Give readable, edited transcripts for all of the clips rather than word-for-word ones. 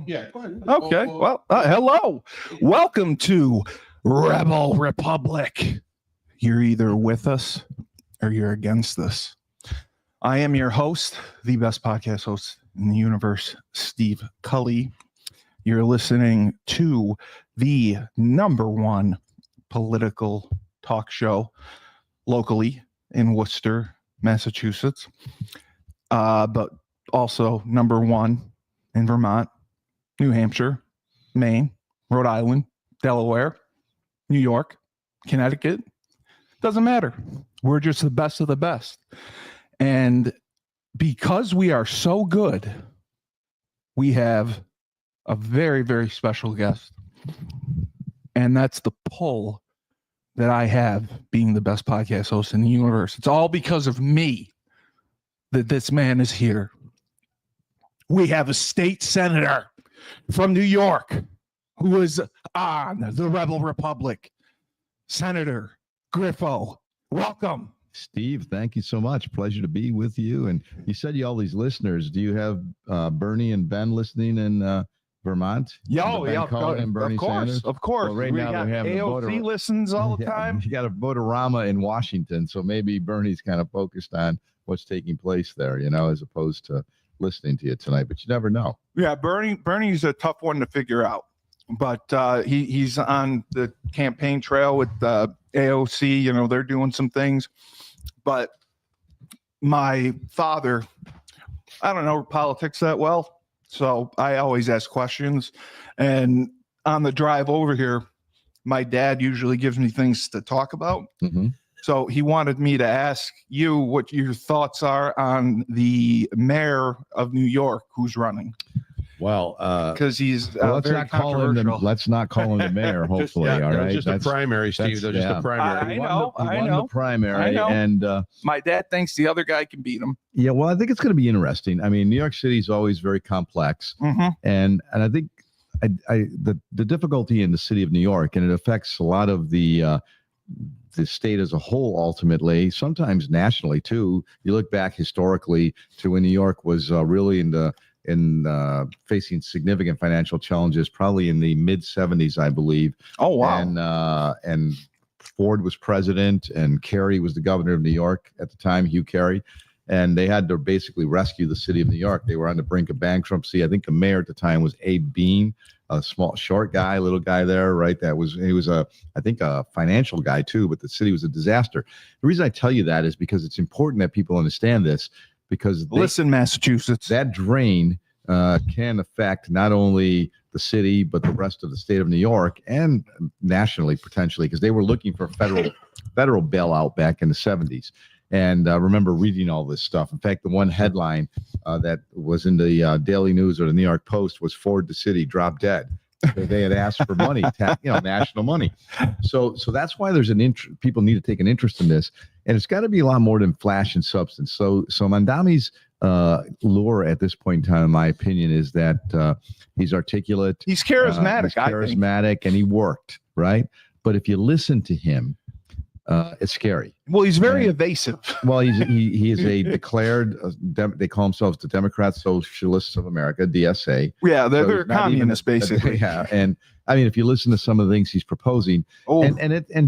Yeah, go ahead. Okay. Well, hello. Welcome to Rebel Republic. You're either with us or you're against us. I am your host, the best podcast host in the universe, Steve Cully. You're listening to the number one political talk show locally in Worcester, Massachusetts, but also number one in Vermont, New Hampshire, Maine, Rhode Island, Delaware, New York, Connecticut. Doesn't matter. We're just the best of the best. And because we are so good, we have a very, very special guest. And that's the pull that I have being the best podcast host in the universe. It's all because of me that this man is here. We have a state senator from New York who is on the Rebel Republic, Senator Griffo. Welcome. Steve, thank you so much. Pleasure to be with you. And you said you all these listeners. Do you have Bernie and Ben listening in Vermont? Yeah, of course. Of course. Well, right now they have AOC listens all the time. You got a votorama in Washington, so maybe Bernie's kind of focused on what's taking place there, as opposed to listening to you tonight. But you never know. Yeah, Bernie's a tough one to figure out, but he's on the campaign trail with AOC. They're doing some things. But my father, I don't know politics that well, so I always ask questions. And on the drive over here, my dad usually gives me things to talk about. Mm-hmm. So he wanted me to ask you what your thoughts are on the mayor of New York who's running. Well, because he's let's not call him the mayor. Hopefully, all right. Just a primary, Steve. They're just a primary. He won the primary, and my dad thinks the other guy can beat him. Yeah, well, I think it's going to be interesting. I mean, New York City is always very complex, and I think the difficulty in the city of New York, and it affects a lot of the state as a whole, ultimately, sometimes nationally too. You look back historically to when New York was really facing significant financial challenges, probably in the mid 70s, I believe. Oh, wow. And Ford was president and Kerry was the governor of New York at the time, Hugh Carey. And they had to basically rescue the city of New York. They were on the brink of bankruptcy. I think the mayor at the time was Abe Bean, a small, short guy, little guy there, right? He was a financial guy too, but the city was a disaster. The reason I tell you that is because it's important that people understand this, because listen, Massachusetts, that drain can affect not only the city, but the rest of the state of New York and nationally, potentially, because they were looking for federal bailout back in the 70s. And I remember reading all this stuff. In fact, the one headline that was in the Daily News or the New York Post was Ford the city dropped dead. They had asked for money, national money. So that's why there's people need to take an interest in this. And it's got to be a lot more than flash and substance. So Mandami's lure at this point in time, in my opinion, is that he's articulate. He's charismatic. And he worked, right? But if you listen to him, it's scary. Well, he's very evasive. Well, he is a declared, they call themselves the Democrat Socialists of America, DSA. Yeah, they're communists, basically. Yeah, and I mean, if you listen to some of the things he's proposing, and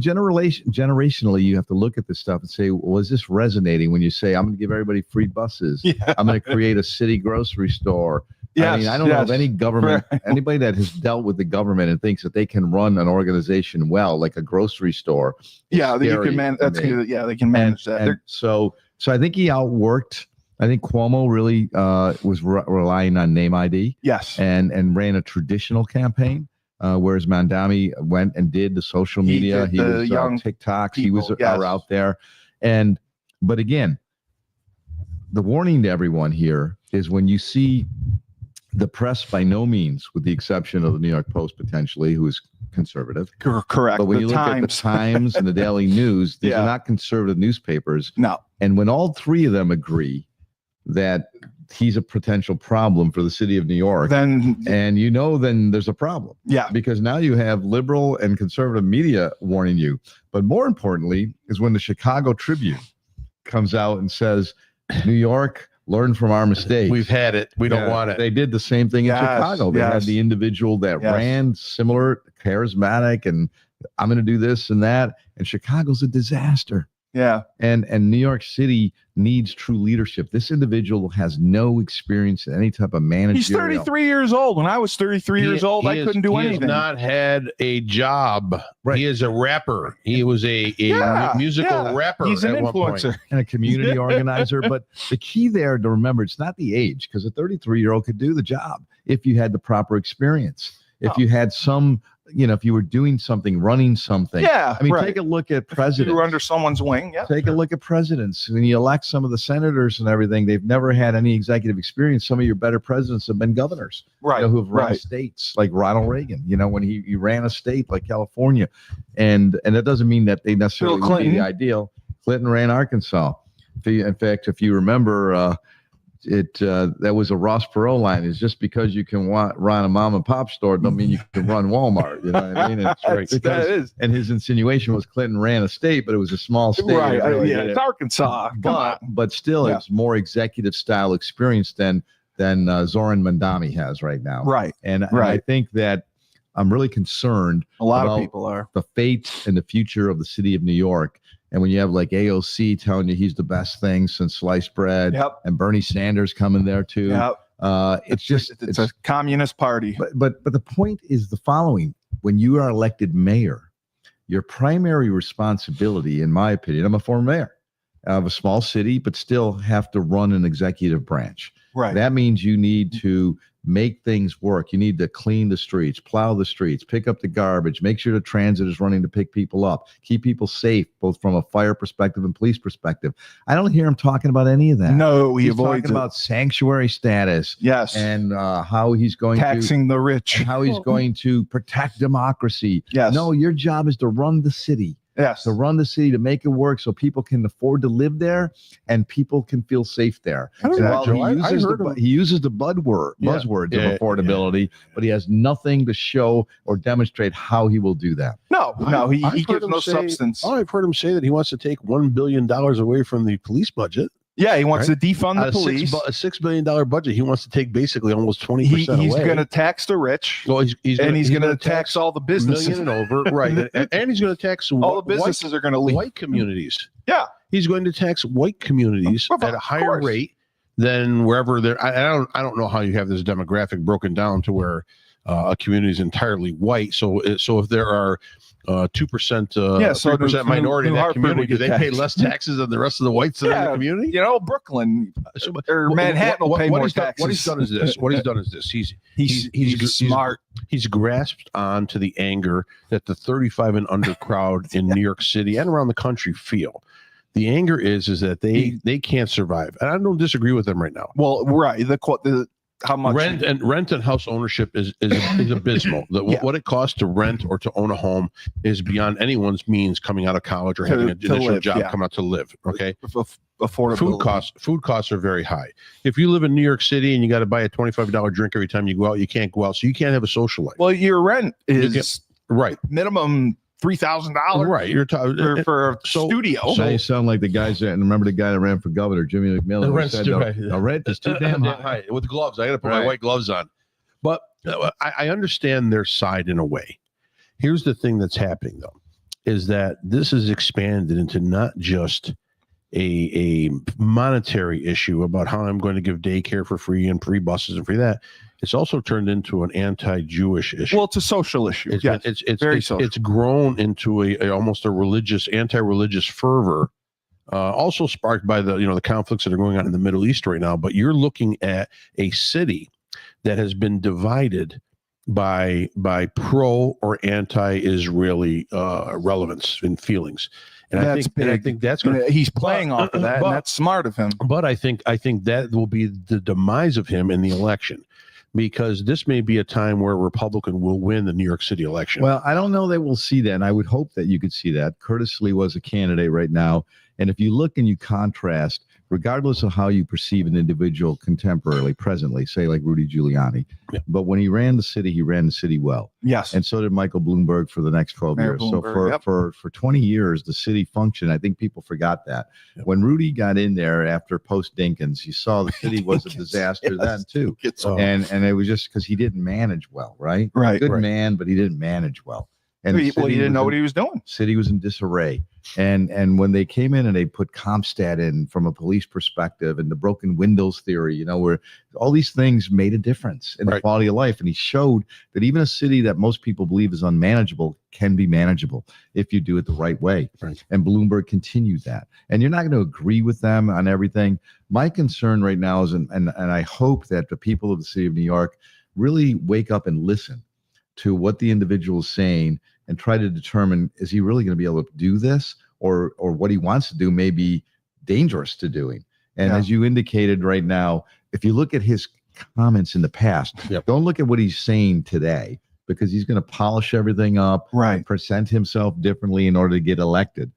generationally, you have to look at this stuff and say, well, is this resonating when you say, I'm going to give everybody free buses? Yeah. I'm going to create a city grocery store. Yes, I mean, I don't know of any government, anybody that has dealt with the government and thinks that they can run an organization well, like a grocery store. Yeah, you can manage. That's good. Yeah, they can manage that. And so I think he outworked. I think Cuomo really was relying on name ID. Yes, and ran a traditional campaign. Whereas Mandami went and did the social media. He was TikToks. He was out there. But again, the warning to everyone here is when you see the press, by no means, with the exception of the New York Post, potentially, who is conservative. Correct. But when you look at the Times and the Daily News, these are not conservative newspapers. No. And when all three of them agree that he's a potential problem for the city of New York, then there's a problem. Yeah. Because now you have liberal and conservative media warning you. But more importantly is when the Chicago Tribune comes out and says New York learn from our mistakes. We've had it. We don't want it. They did the same thing in Chicago. They had the individual that ran similar, charismatic, and I'm going to do this and that. And Chicago's a disaster. Yeah. And New York City needs true leadership. This individual has no experience in any type of managerial. He's 33 years old. When I was 33 years old, I couldn't do anything. He has not had a job. Right. He is a rapper. He was a musical rapper. He's an influencer and a community organizer. But the key there to remember, it's not the age, because a 33-year-old could do the job if you had the proper experience. If you had some, if you were doing something, running something. Yeah. I mean, take a look at presidents. You were under someone's wing. Yeah. Take a look at presidents. When you elect some of the senators and everything, they've never had any executive experience. Some of your better presidents have been governors, right? Who have run states, like Ronald Reagan. When he ran a state like California, and that doesn't mean that they necessarily would be the ideal. Clinton ran Arkansas. In fact, if you remember, that was a Ross Perot line. Is just because you can run a mom and pop store don't mean you can run Walmart. You know what I mean? It's right. And his insinuation was Clinton ran a state, but it was a small state. Right. It's Arkansas. But still, it's more executive style experience than Zoran Mandami has right now. Right. And I think that I'm really concerned. A lot of people are. The fate and the future of the city of New York. And when you have like AOC telling you he's the best thing since sliced bread, and Bernie Sanders coming there too, it's a communist party. But the point is the following: when you are elected mayor, your primary responsibility, in my opinion, I'm a former mayor of a small city, but still have to run an executive branch. Right. That means you need to make things work. You need to clean the streets, plow the streets, pick up the garbage, make sure the transit is running to pick people up, keep people safe, both from a fire perspective and police perspective. I don't hear him talking about any of that. No, he's talking about sanctuary status. Yes. And how he's going taxing the rich. And how he's going to protect democracy. Yes. No, your job is to run the city. Yes. To run the city, to make it work so people can afford to live there and people can feel safe there. He uses the buzzwords of affordability, but he has nothing to show or demonstrate how he will do that. No, he gives no substance. I've heard him say that he wants to take $1 billion away from the police budget. Yeah, he wants to defund the police. A $6 billion budget. He wants to take basically almost 20% away. He's going to tax the rich. Well, he's going to tax all the businesses. Million and over, right. and he's going to tax all the businesses are going to leave. White communities. Yeah. He's going to tax white communities at a higher rate than wherever they're. I don't know how you have this demographic broken down to where a community is entirely white. So if there are 2%, 3% minority in that community, do they pay less taxes than the rest of the whites in the community? Brooklyn or Manhattan will pay more taxes. What he's done is this. He's smart. He's grasped onto the anger that the 35 and under crowd in New York City and around the country feel. The anger is that they can't survive, and I don't disagree with them right now. Well, right. How much rent and house ownership is abysmal. What it costs to rent or to own a home is beyond anyone's means coming out of college or having an initial job come out to live. Okay, affordability. Food costs are very high. If you live in New York City and you got to buy a $25 drink every time you go out, you can't go out, so you can't have a social life. Well, your rent is minimum $3,000. Right, you're for a studio. So you sound like the guys that, and remember the guy that ran for governor, Jimmy McMillan. The rent is too damn high. With gloves, I got to put my white gloves on. But I understand their side in a way. Here's the thing that's happening, though, is that this is expanded into not just a monetary issue about how I'm going to give daycare for free and free buses and free that. It's also turned into an anti-Jewish issue. Well, it's a social issue. It's grown into a almost a religious, anti-religious fervor, also sparked by the conflicts that are going on in the Middle East right now. But you're looking at a city that has been divided by pro or anti-Israeli relevance and feelings. And I think that's going to. He's playing off of that, and that's smart of him. But I think that will be the demise of him in the election, because this may be a time where a Republican will win the New York City election. Well, I don't know that we'll see that, and I would hope that you could see that. Curtis Lee was a candidate right now, and if you look and you contrast regardless of how you perceive an individual contemporarily, presently, say like Rudy Giuliani. Yeah. But when he ran the city well. Yes. And so did Michael Bloomberg for the next 12 Mayor years. Bloomberg, So for 20 years, the city functioned. I think people forgot that. Yep. When Rudy got in there after post-Dinkins, you saw the city was a disaster then too. And it was just because he didn't manage well, right? Right. Good man, but he didn't manage well. And He didn't know what he was doing. City was in disarray. And when they came in and they put CompStat in from a police perspective and the broken windows theory, where all these things made a difference in the quality of life. And he showed that even a city that most people believe is unmanageable can be manageable if you do it the right way. Right. And Bloomberg continued that. And you're not going to agree with them on everything. My concern right now is, and I hope that the people of the city of New York really wake up and listen to what the individual is saying and try to determine, is he really going to be able to do this, or what he wants to do may be dangerous to doing. And as you indicated right now, if you look at his comments in the past, don't look at what he's saying today, because he's going to polish everything up, and present himself differently in order to get elected.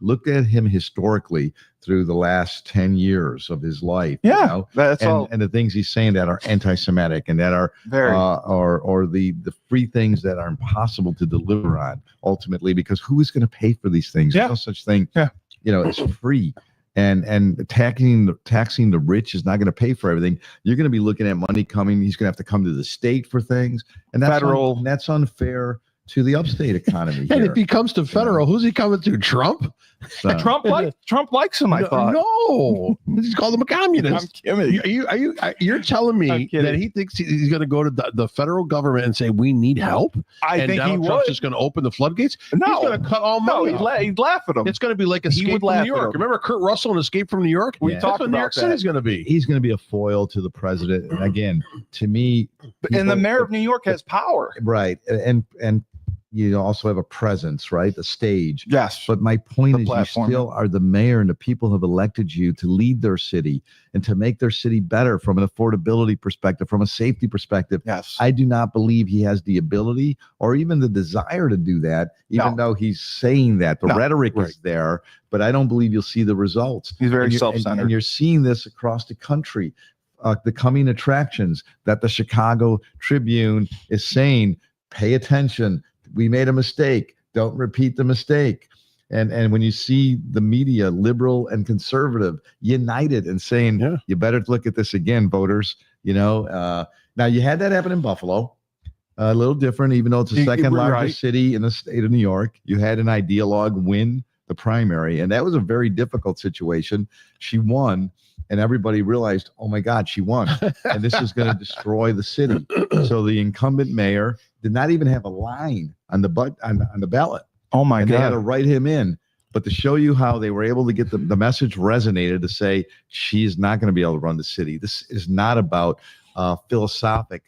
Look at him historically through the last 10 years of his life. That's all. And the things he's saying that are anti-Semitic and that are Very. or the free things that are impossible to deliver on ultimately, because who is going to pay for these things? There's no such thing. It's free. And taxing the rich is not going to pay for everything. You're going to be looking at money coming. He's going to have to come to the state for things, and that's unfair to the upstate economy. And if he comes to federal, who's he coming to? Trump? So. Trump likes him. I thought. No, he's called him a communist. I'm kidding. You're telling me that he thinks he's going to go to the federal government and say we need help? I think Donald Trump's just going to open the floodgates. No, he's going to cut all money. He'd laugh at him. It's going to be like Escape from New York. Remember Kurt Russell and Escape from New York? We talked about New York City's going to be. He's going to be a foil to the president. And again, to me, and the mayor of New York has power, right? And you also have a presence, right? The stage. Yes. But my point is, platform. you still are the mayor, and the people have elected you to lead their city and to make their city better from an affordability perspective, from a safety perspective. Yes. I do not believe he has the ability or even the desire to do that, even though he's saying that. The rhetoric is there, but I don't believe you'll see the results. He's very self-centered. And you're seeing this across the country. The coming attractions that the Chicago Tribune is saying, pay attention. We made a mistake. Don't repeat the mistake. And when you see the media, liberal and conservative, united and saying, you better look at this again, voters. Now you had that happen in Buffalo, a little different, even though it's the second largest city in the state of New York. You had an ideologue win the primary, and that was a very difficult situation. She won, and everybody realized, oh my God, she won, and this is going to destroy the city. So the incumbent mayor did not even have a line on the ballot. Oh my God! They had to write him in. But to show you how they were able to get the message resonated, to say she's not going to be able to run the city. This is not about philosophic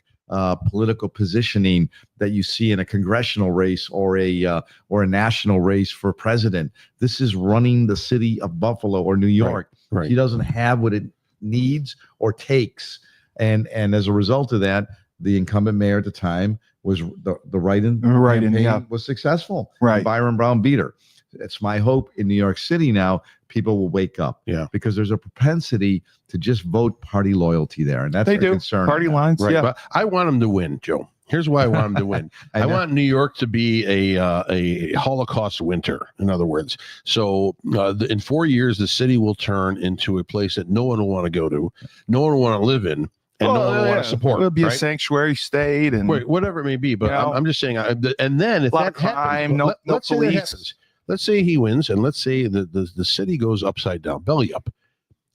political positioning that you see in a congressional race or a national race for president. This is running the city of Buffalo or New York. Right. She doesn't have what it needs or takes, and as a result of that, the incumbent mayor at the time was the write-in campaign was successful. Right. Byron Brown beat her. It's my hope in New York City now people will wake up. Because there's a propensity to just vote party loyalty there, and that's a concern. Party lines. Right. But I want him to win, Joe. Here's why I want him to win. I want New York to be a Holocaust winter, in other words. So in 4 years, the city will turn into a place that no one will want to go to, no one will want to live in, and no one will want to support. It'll be a sanctuary state, and whatever it may be. But I'm just saying. And then if that happens, let's say that happens. Let's say he wins, and let's say the city goes upside down, belly up.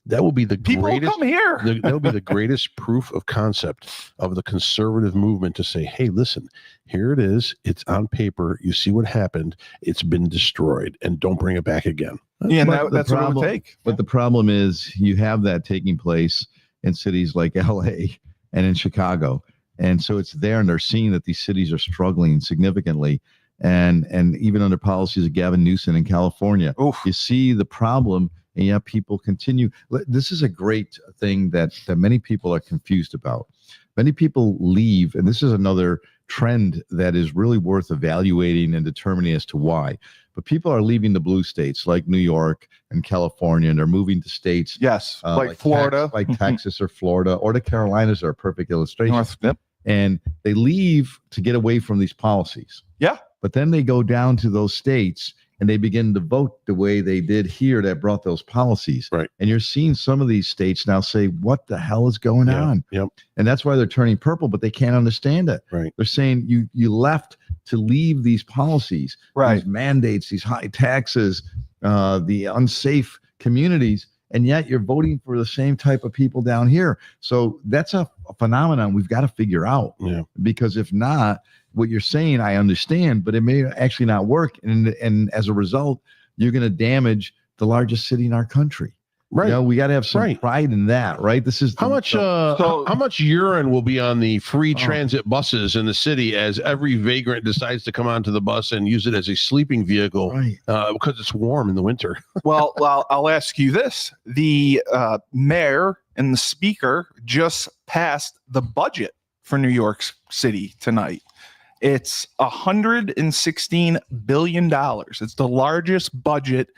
That will be the greatest. Come here. That will be the greatest proof of concept of the conservative movement to say, "Hey, listen, here it is. It's on paper. You see what happened. It's been destroyed, and don't bring it back again." Yeah, and that's what it would take. But the problem is, you have that taking place in cities like LA and in Chicago, and so it's there, and they're seeing that these cities are struggling significantly. And even under policies of Gavin Newsom in California, you see the problem, and yet people continue. This is a great thing that many people are confused about. Many people leave, and this is another trend that is really worth evaluating and determining as to why. But people are leaving the blue states like New York and California, and they're moving to states Yes, like Florida, like Texas or Florida, or the Carolinas are a perfect illustration. Yep. And they leave to get away from these policies. Yeah. But then they go down to those states and they begin to vote the way they did here that brought those policies. Right. And you're seeing some of these states now say, what the hell is going on? Yep. And that's why they're turning purple, but they can't understand it. Right. They're saying you left to leave these policies, Right. these mandates, these high taxes, the unsafe communities, and yet you're voting for the same type of people down here. So that's a phenomenon we've got to figure out. Yeah. Because if not, what you're saying, I understand, but it may actually not work. And as a result, you're going to damage the largest city in our country. Right. You know, we got to have some pride in that, right? This is how much urine will be on the free transit buses in the city as every vagrant decides to come onto the bus and use it as a sleeping vehicle, because it's warm in the winter. Well, I'll ask you this. The mayor and the speaker just passed the budget for New York City tonight. It's $116 billion. It's the largest budget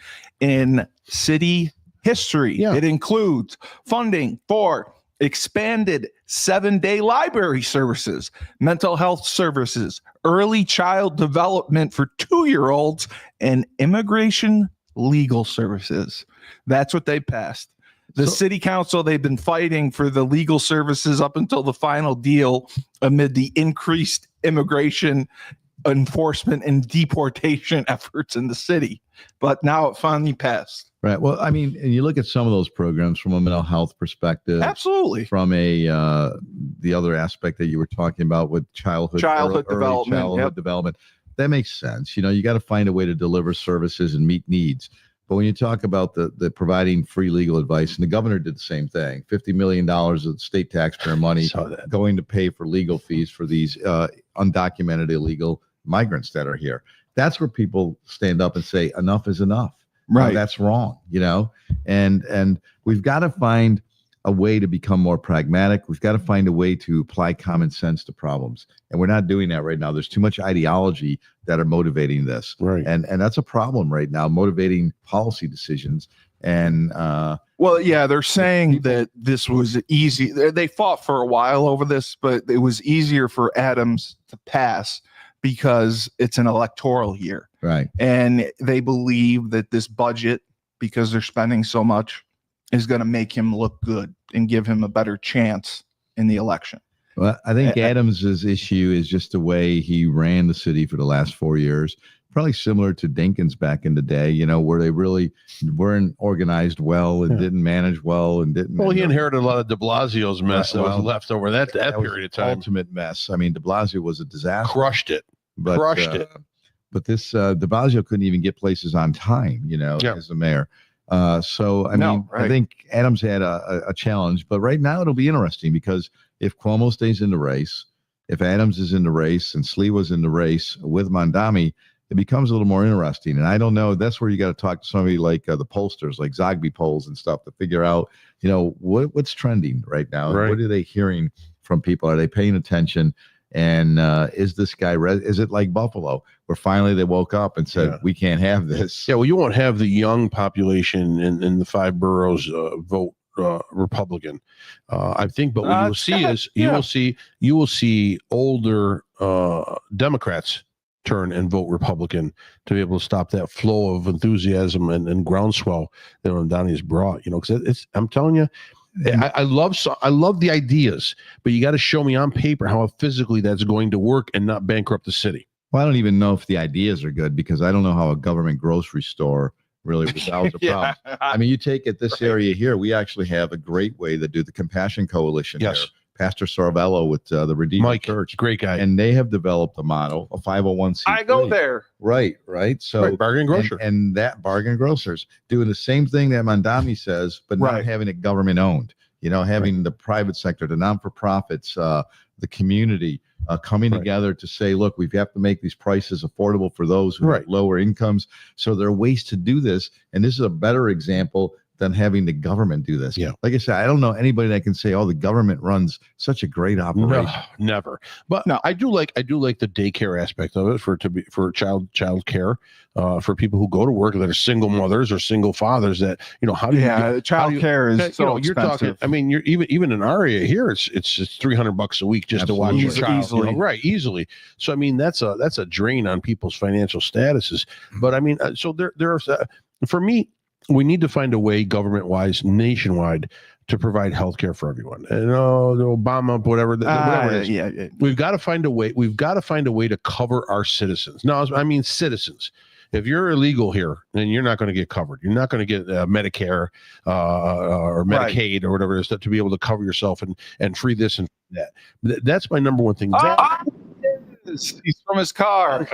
in city history. Yeah. It includes funding for expanded 7-day library services, mental health services, early child development for 2-year-olds, and immigration legal services. That's what they passed. The city council, they've been fighting for the legal services up until the final deal amid the increased immigration enforcement and deportation efforts in the city. But now it finally passed. Right. Well, I mean, and you look at some of those programs from a mental health perspective. Absolutely. From the other aspect that you were talking about with childhood development. That makes sense. You know, you got to find a way to deliver services and meet needs. But when you talk about the providing free legal advice, and the governor did the same thing, $50 million of state taxpayer money going to pay for legal fees for these undocumented illegal migrants that are here. That's where people stand up and say, enough is enough. Right. That's wrong, you know, and we've got to find a way to become more pragmatic. We've got to find a way to apply common sense to problems. And we're not doing that right now. There's too much ideology that are motivating this. Right. And that's a problem right now, motivating policy decisions. And well, yeah, they're saying that this was easy. They fought for a while over this, but it was easier for Adams to pass because it's an electoral year. Right. And they believe that this budget, because they're spending so much, is going to make him look good and give him a better chance in the election. Well, I think Adams's issue is just the way he ran the city for the last 4 years. Probably similar to Dinkins back in the day, you know, where they really weren't organized well and didn't manage well and didn't. Well, he inherited a lot of de Blasio's mess that was left over that period of time. Ultimate mess. I mean, de Blasio was a disaster. Crushed it. But this de Blasio couldn't even get places on time, you know, as the mayor. I think Adams had a challenge, but right now it'll be interesting because if Cuomo stays in the race, if Adams is in the race and Sliwa's in the race with Mondami, it becomes a little more interesting. And I don't know, that's where you got to talk to somebody like the pollsters, like Zogby polls and stuff, to figure out, you know, what's trending right now. Right. What are they hearing from people? Are they paying attention? And is this guy, is it like Buffalo, where finally they woke up and said, we can't have this? Yeah, well, you won't have the young population in the 5 boroughs vote Republican, I think. But what you will see older Democrats turn and vote Republican to be able to stop that flow of enthusiasm and groundswell that Mondani has brought. You know, because I'm telling you. I love the ideas, but you got to show me on paper how physically that's going to work and not bankrupt the city. Well, I don't even know if the ideas are good because I don't know how a government grocery store really resolves the problem. I mean, you take it this area here, we actually have a great way to do the Compassion Coalition. Yes. There. Pastor Sorvello with the Redeemer Church. Great guy. And they have developed a model, a 501c3. I go there. Right. So bargain grocer. And that bargain grocers doing the same thing that Mondami says, but not having it government owned. You know, having the private sector, the non-for-profits, the community coming together to say, look, we have to make these prices affordable for those who have lower incomes. So there are ways to do this. And this is a better example than having the government do this. Yeah. Like I said, I don't know anybody that can say, "Oh, the government runs such a great operation." No, never. But No. I do like the daycare aspect of it for child care, for people who go to work that are single mothers or single fathers. That how do you child care is so you're expensive. talking. I mean, you're even in our area here, it's just $300 a week just to watch your child. Easily. Right, easily. So I mean, that's a drain on people's financial statuses. But I mean, so there's for me, we need to find a way, government-wise, nationwide, to provide health care for everyone. And the Obama, whatever it is. Yeah. We've got to find a way. We've got to find a way to cover our citizens. No, I mean citizens. If you're illegal here, then you're not going to get covered. You're not going to get Medicare or Medicaid or whatever it is to be able to cover yourself and free this and that. That's my number one thing. He's from his car.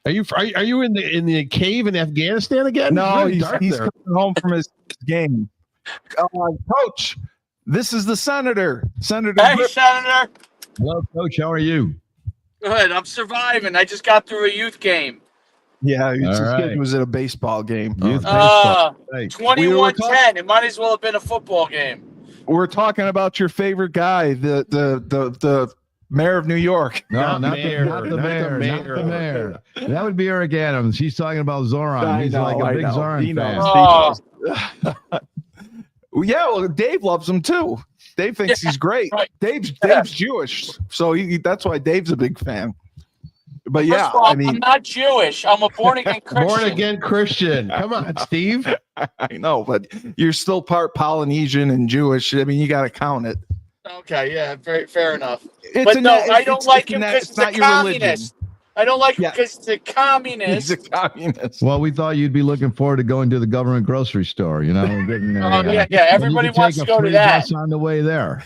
Are you in the cave in Afghanistan again? No, It's he's really dark coming home from his game. Coach, this is the senator. Senator. Hey, Griffo. Senator. Hello, Coach. How are you? Good. I'm surviving. I just got through a youth game. Yeah, his All right. kid was at a baseball game. Youth baseball. Hey, 21-10. It might as well have been a football game. We're talking about your favorite guy, the mayor of New York. No, not mayor, the mayor. That would be Eric Adams. He's talking about Zoran. He's like a big Zoran He fan. knows. Oh, Yeah, well, Dave loves him too. Dave thinks he's great. right. Dave's Jewish, so that's why Dave's a big fan. But first yeah, of all, I mean, I'm not Jewish. I'm a born-again Christian. Born again Christian. Come on, Steve. I know, but you're still part Polynesian and Jewish. I mean, you got to count it. Okay, yeah, very fair enough. It's But a no, na- I don't it's- like it's him na- because it's he's a not your religion. communist. I don't like him Yeah. because he's a communist. He's a communist. Well, we thought you'd be looking forward to going to the government grocery store, and getting Yeah. Everybody wants to go to that. On the way there.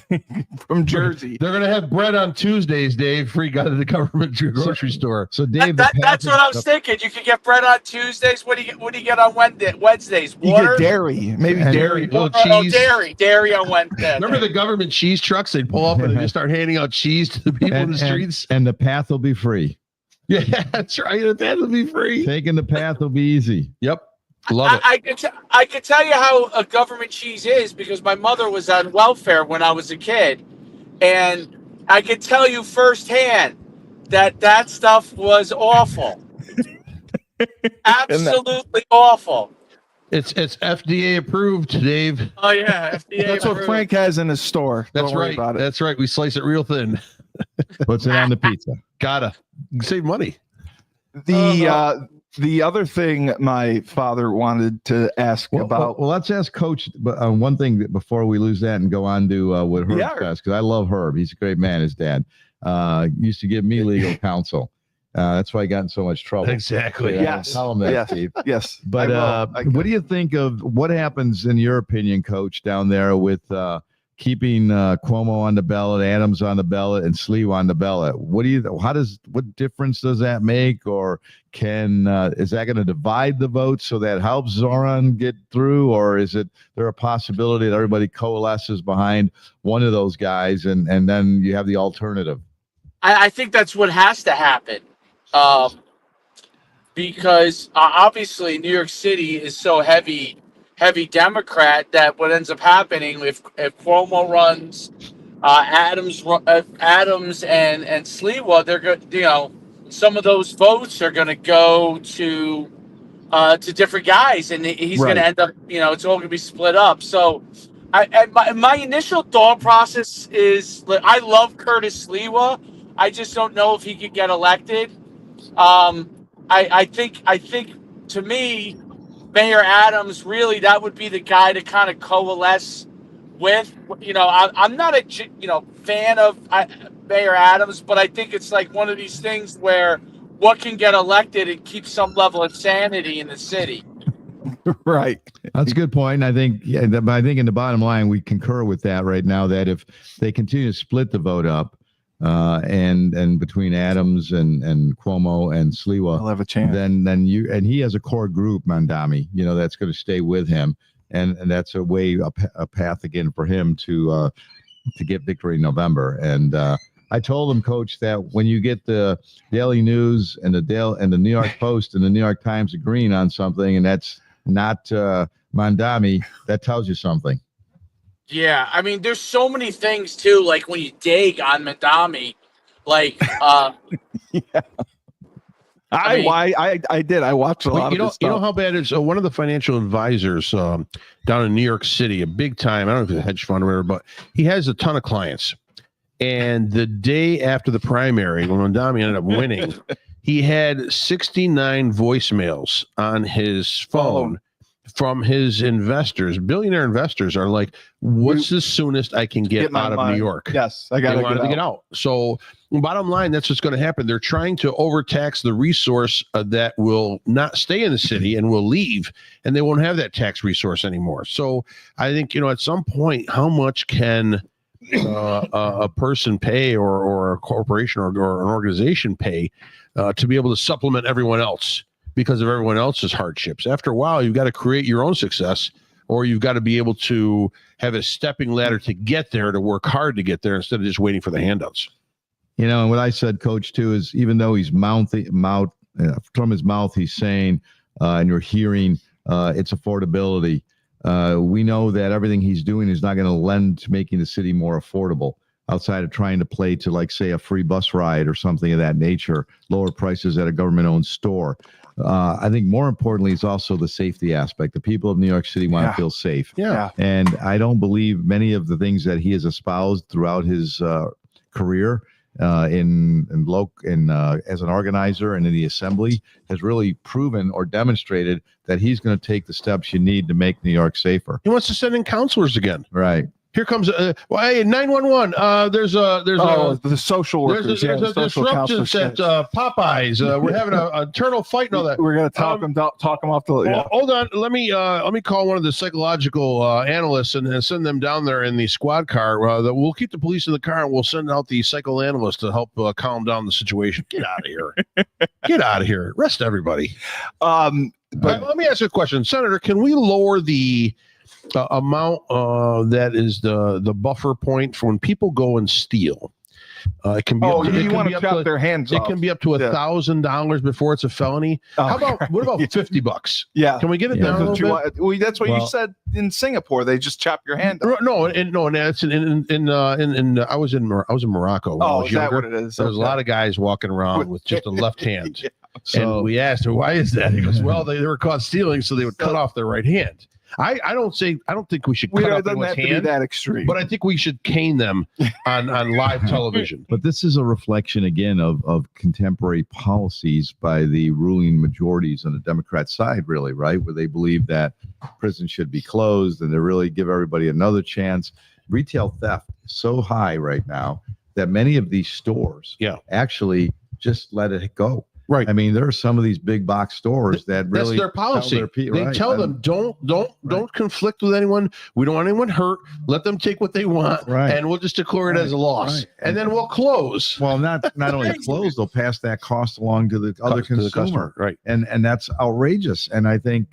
From Jersey. They're gonna have bread on Tuesdays, Dave. Free guy to the government grocery store. So, Dave, That's what I was thinking. You could get bread on Tuesdays. What do you get on Wednesdays? You Water? get dairy, maybe And dairy. little Oh, cheese. dairy on Wednesday. Remember the government cheese trucks? They'd pull up and they just start handing out cheese to the people in the streets. And the path will be free. Yeah, that's right. That'll be free. Taking the path will be easy. Yep. Love it. I could tell you how a government cheese is because my mother was on welfare when I was a kid, and I could tell you firsthand that stuff was awful. Absolutely awful. It's FDA approved, Dave. Oh yeah, FDA That's what approved. Frank has in his store. That's Don't worry right. about it. That's right. We slice it real thin. Puts it on the pizza. Gotta save money. The other thing my father wanted to ask about. Well, let's ask Coach one thing before we lose that and go on to what Herb says, because I love Herb. He's a great man. His dad used to give me legal counsel. That's why I got in so much trouble. Exactly. Yes. Tell him that, Yes. Steve. Yes, But what do you think of what happens, in your opinion, Coach, down there with keeping Cuomo on the ballot, Adams on the ballot, and Sliwa on the ballot? What difference does that make? Or is that going to divide the vote so that helps Zoran get through? Or is there a possibility that everybody coalesces behind one of those guys and then you have the alternative? I think that's what has to happen. Because obviously New York City is so heavy Democrat that what ends up happening if Cuomo runs, Adams and Sliwa, they're good. Some of those votes are going to go to different guys, and he's going to end up. It's all going to be split up. So, my initial thought process is I love Curtis Sliwa. I just don't know if he could get elected. I think to me, Mayor Adams, really, that would be the guy to kind of coalesce with. I'm not a fan of Mayor Adams, but I think it's like one of these things where what can get elected and keep some level of sanity in the city. right. That's a good point. I think, but I think in the bottom line, we concur with that right now, that if they continue to split the vote up, and between Adams and Cuomo and Sliwa, I'll have a chance. then he has a core group, Mandami, that's going to stay with him, and that's a path again for him to get victory in November. And I told him, Coach, that when you get the Daily News and the New York Post and the New York Times agreeing on something, and that's not Mandami, that tells you something. Yeah, I mean, there's so many things too. Like when you dig on Madami, like Yeah. I did. I watched a lot of this stuff. You know how bad it is? One of the financial advisors down in New York City, a big time, I don't know if it's a hedge fund or whatever, but he has a ton of clients. And the day after the primary, when Mandami ended up winning, he had 69 voicemails on his phone from his investors. Billionaire investors are like, what's the soonest I can get out of New York? Yes, I got to get out. So bottom line, that's what's going to happen. They're trying to overtax the resource that will not stay in the city and will leave, and they won't have that tax resource anymore. So I think, at some point, how much can a person pay or a corporation or an organization pay to be able to supplement everyone else because of everyone else's hardships? After a while, you've got to create your own success, or you've got to be able to have a stepping ladder to get there, to work hard to get there instead of just waiting for the handouts. And what I said, Coach, too, is even though he's from his mouth, he's saying, and you're hearing it's affordability. We know that everything he's doing is not going to lend to making the city more affordable, outside of trying to play to, like, say, a free bus ride or something of that nature, lower prices at a government-owned store. I think more importantly is also the safety aspect. The people of New York City want to feel safe. Yeah. And I don't believe many of the things that he has espoused throughout his career as an organizer and in the assembly has really proven or demonstrated that he's going to take the steps you need to make New York safer. He wants to send in counselors again. Right. Here comes hey, 911. There's the social workers. There's a disruption at Popeyes. We're having a eternal fight and all that. We're gonna talk them off the. Yeah. Hold on. Let me call one of the psychological analysts and send them down there in the squad car. We'll keep the police in the car and we'll send out the psychoanalyst to help calm down the situation. Get out of here. Get out of here. Arrest everybody. But let me ask you a question, Senator. Can we lower the amount that is the buffer point for when people go and steal? It can be. You want to chop their hands off? It can be up to $1,000 before it's a felony. How about what about $50? Yeah, can we get it down a little bit? That's what you said in Singapore. They just chop your hand off. No, it's in I was in Morocco. When I was is that what it is? There was a lot of guys walking around with just a left hand. Yeah. And we asked her, why is that? He goes, well, they were caught stealing, so they would cut off their right hand. I don't think we should cut off anyone's hand, that extreme, but I think we should cane them on live television. But this is a reflection again of contemporary policies by the ruling majorities on the Democrat side, really, right? Where they believe that prisons should be closed and they really give everybody another chance. Retail theft is so high right now that many of these stores actually just let it go. Right. I mean, there are some of these big box stores that really that's their policy. They tell them don't conflict with anyone. We don't want anyone hurt. Let them take what they want, and we'll just declare it as a loss, and then we'll close. Well, not only close, they'll pass that cost along to the other consumer, right? And that's outrageous. And I think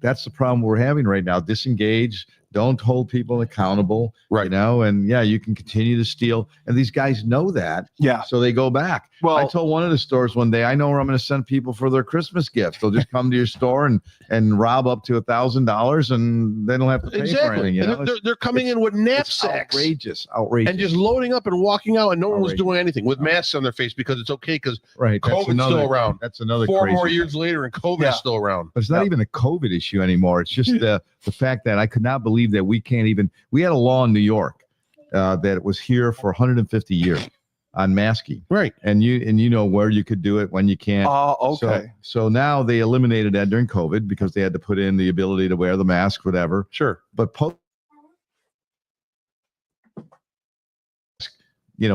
that's the problem we're having right now. Disengage. Don't hold people accountable, right? And you can continue to steal, and these guys know that, so they go back. Well, I told one of the stores one day, I know where I'm going to send people for their Christmas gifts. They'll just come to your store and rob up to $1,000, and they don't have to pay for anything. They're coming in with knapsacks, outrageous, and just loading up and walking out, and no one was doing anything with masks on their face because it's okay because COVID's still around. That's another 4 more years later, and COVID's still around. But it's not even a COVID issue anymore. It's just the fact that I could not believe that we had a law in New York that was here for 150 years on masking. Right. And you know where you could do it, when you can't. Oh, okay. So now they eliminated that during COVID because they had to put in the ability to wear the mask, whatever. Sure. But